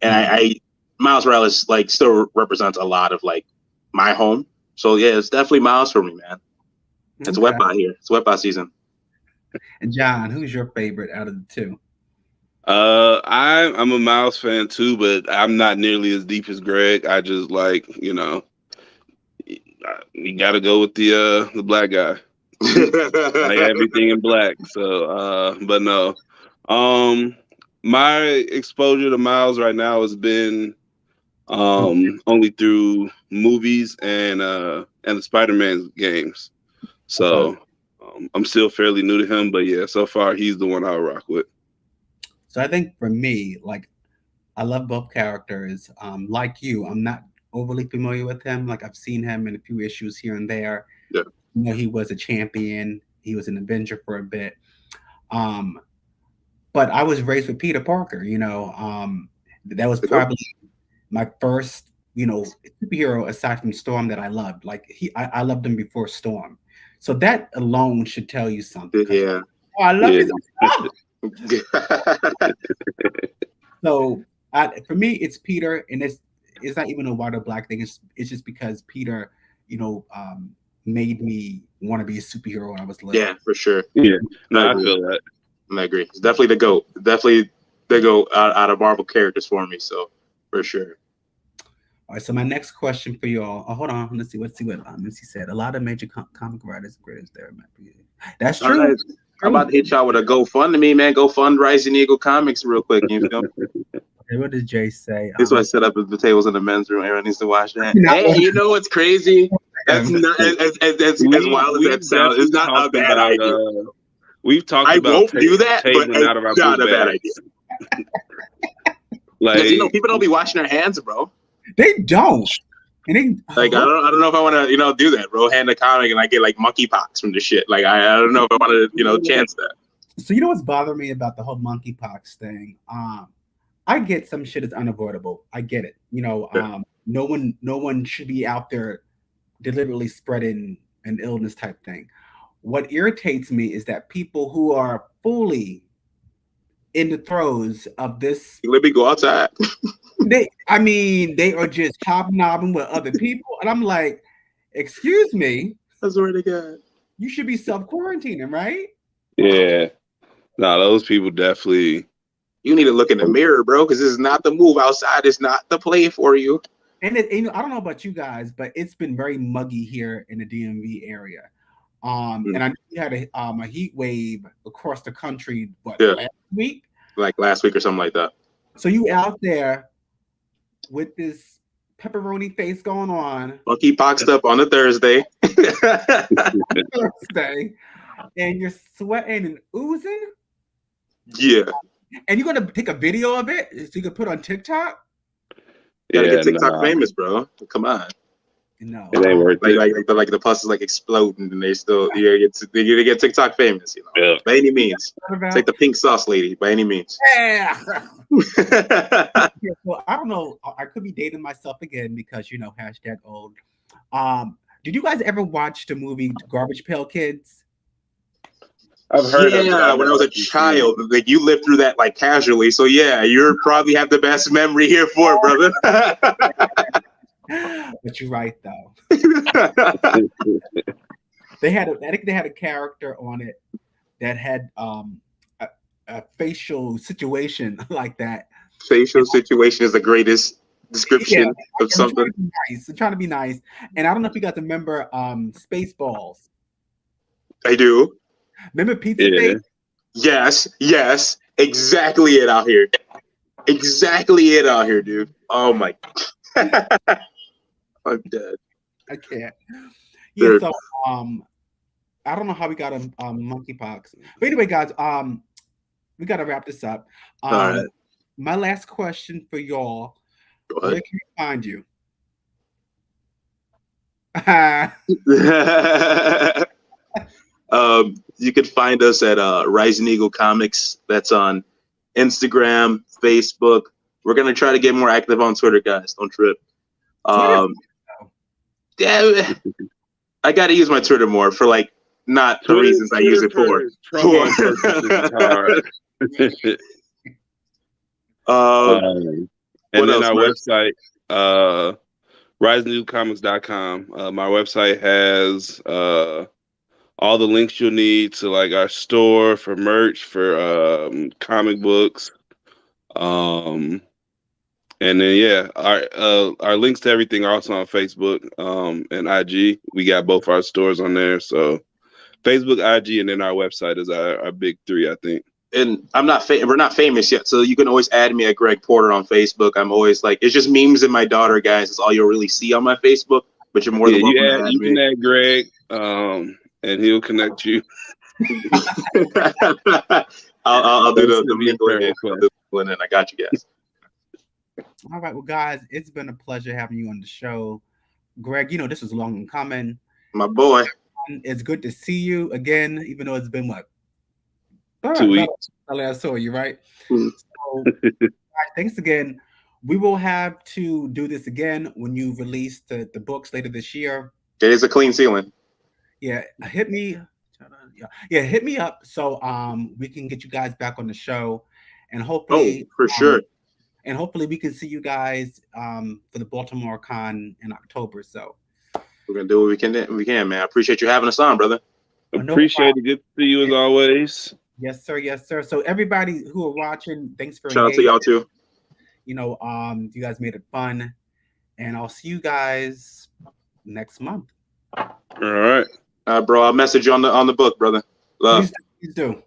And I Miles Morales like still represents a lot of like my home. So yeah, it's definitely Miles for me, man. It's wet out here. It's wet out season. And John, who's your favorite out of the two? I'm a Miles fan too, but I'm not nearly as deep as Greg. I just like, you got to go with the black guy. Like everything in black. So, but no. My exposure to Miles right now has been only through movies and the Spider-Man games. So I'm still fairly new to him, but yeah, so far he's the one I'll rock with. So I think for me, like, I love both characters. Like you, I'm not overly familiar with him. Like, I've seen him in a few issues here and there. Yeah. He was a champion. He was an Avenger for a bit. But I was raised with Peter Parker. That was probably my first, superhero aside from Storm that I loved. Like, I loved him before Storm. So that alone should tell you something. Yeah. Oh, I love you. So for me, it's Peter, and it's not even a white or black thing. It's just because Peter, made me want to be a superhero when I was little. Yeah, for sure. Yeah, no, I feel that. I agree. It's definitely the GOAT. Definitely the GOAT out of Marvel characters for me. So for sure. All right. So my next question for you all. Oh, hold on. Let's see what Missy said. A lot of major comic writers agree there. That's true. Right. I'm about to hit y'all with a GoFundMe, man. Go fund Rising Eagle Comics real quick. Okay, what did Jay say? This is why I set up the tables in the men's room. Aaron needs to watch that. Hey, you know what's crazy? That's not as wild as that sounds. It's not a bad idea. We've talked I about won't do that, but it's out of our not a bad idea. Like, people don't be washing their hands, bro. They don't. And I don't know if I want to, do that, bro. Hand a comic and I get like monkeypox from this shit. Like, I don't know if I want to, chance that. So what's bothering me about the whole monkeypox thing? I get some shit is unavoidable. I get it. No one should be out there deliberately spreading an illness type thing. What irritates me is that people who are fully in the throes of this, let me go outside. they are just hobnobbing with other people, and I'm like, excuse me, I swear to God, you should be self-quarantining, right? Yeah, no, those people definitely. You need to look in the mirror, bro, because this is not the move. Outside is not the play for you. And I don't know about you guys, but it's been very muggy here in the DMV area. And I know we had a heat wave across the country, last week? Like last week or something like that. So you out there with this pepperoni face going on. Monkeypoxed up on a Thursday. And you're sweating and oozing? Yeah. And you're going to take a video of it so you can put on TikTok? You gotta get TikTok famous, bro. Come on. No. It ain't worth it. Like the pus is like exploding and they still you get TikTok famous, Yeah. By any means. It's like the pink sauce lady, by any means. Yeah. Well, I don't know. I could be dating myself again because #old. Did you guys ever watch the movie Garbage Pail Kids? I've heard of it. When I was a child, like you lived through that like casually. So yeah, you probably have the best memory here for it, brother. But you're right though. I think they had a character on it that had a facial situation like that. Facial situation is the greatest description of something. I'm trying to be nice. And I don't know if you guys remember Spaceballs. I do. Remember Pizza Face? Yes. Exactly it out here. Dude. Oh my God. I'm dead. I can't. Yeah, so I don't know how we got monkeypox. But anyway, guys, we got to wrap this up. All right. My last question for y'all: where can we find you? You could find us at Rising Eagle Comics. That's on Instagram, Facebook. We're gonna try to get more active on Twitter, guys. Don't trip. Yeah, I got to use my Twitter more for like not the reasons I use it for. And then our website, risingnewcomics.com. My website has all the links you'll need to like our store for merch, for comic books. And then our links to everything are also on Facebook and IG. We got both our stores on there. So Facebook, IG, and then our website is our big three, I think. And we're not famous yet, so you can always add me at Greg Porter on Facebook. I'm always like, it's just memes and my daughter, guys. That's all you'll really see on my Facebook. But you're more than welcome. You can add Greg, and he'll connect you. I'll do the meme and I got you guys. All right, well, guys, it's been a pleasure having you on the show. Greg, this was long in coming. My boy. It's good to see you again, even though it's been, what? 2 weeks. I last saw you, right? Mm-hmm. So, guys, thanks again. We will have to do this again when you release the books later this year. It is a clean ceiling. Yeah, hit me up so we can get you guys back on the show, and hopefully, for sure. And hopefully we can see you guys for the Baltimore Con in October. So we're gonna do what we can, man. I appreciate you having us on, brother. Appreciate it. Good to see you as always. Yes, sir. Yes, sir. So everybody who are watching, thanks for shout out to y'all too. You guys made it fun, and I'll see you guys next month. All right, bro. I'll message you on the book, brother. Love. Please do.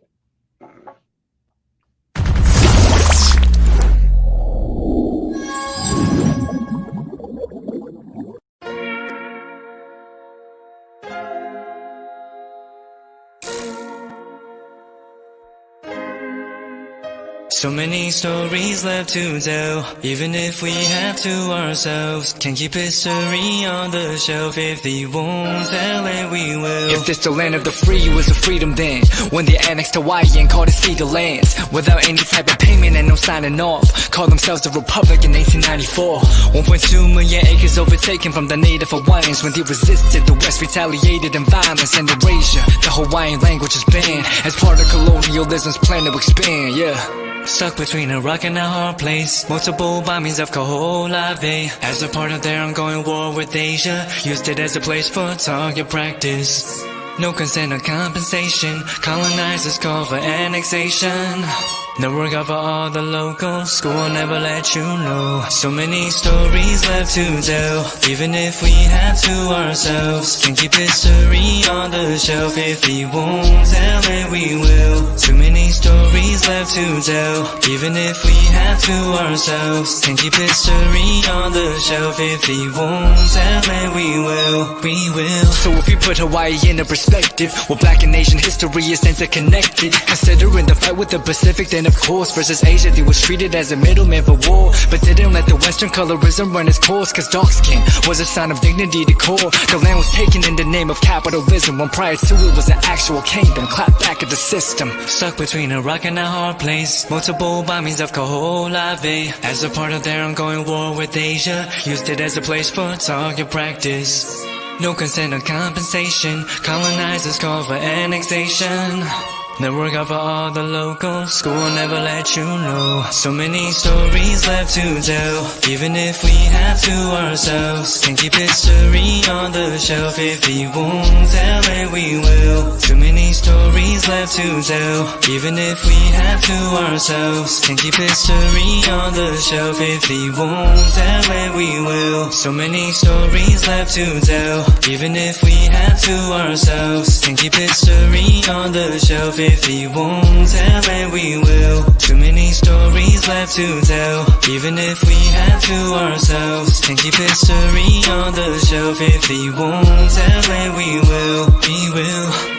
So many stories left to tell, even if we have to ourselves. Can keep history on the shelf if they won't tell it, we will. If this the land of the free, it was a freedom then. When they annexed Hawaii and called it Cedar Lands, without any type of payment and no signing off. Called themselves the Republic in 1894. 1.2 million acres overtaken from the native Hawaiians. When they resisted, the West retaliated in violence and erasure. The Hawaiian language is banned as part of colonialism's plan to expand, Stuck between a rock and a hard place. Multiple bombings of Kaho'olawe as a part of their ongoing war with Asia. Used it as a place for target practice. No consent or compensation. Colonizers call for annexation. The work of all the locals. School will never let you know. So many stories left to tell, even if we have to ourselves. Can keep history on the shelf if we won't tell it, we will. Too many stories left to tell, even if we have to ourselves. Can keep history on the shelf if we won't tell it, we will. We will. So if you put Hawaii into perspective, well, Black and Asian history is interconnected. Considering the fight with the Pacific, then of course versus Asia, they was treated as a middleman for war, but didn't let the Western colorism run its course. Cause dark skin was a sign of dignity to core. The land was taken in the name of capitalism, when prior to it was an actual kingdom. Clap back at the system. Stuck between a rock and a hard place. Multiple bombings of Kaho'olawe as a part of their ongoing war with Asia. Used it as a place for target practice. No consent or compensation. Colonizers call for annexation. The work of all the locals. School will never let you know. So many stories left to tell, even if we have to ourselves. Can keep history on the shelf if we won't tell it, we will. Too many stories left to tell, even if we have to ourselves. Can keep history on the shelf if we won't tell it, we will. So many stories left to tell, even if we have to ourselves. Can keep history on the shelf if we won't tell it, we will. Too many stories left to tell, even if we have to ourselves. Can keep history on the shelf if we won't tell it, we will. We will.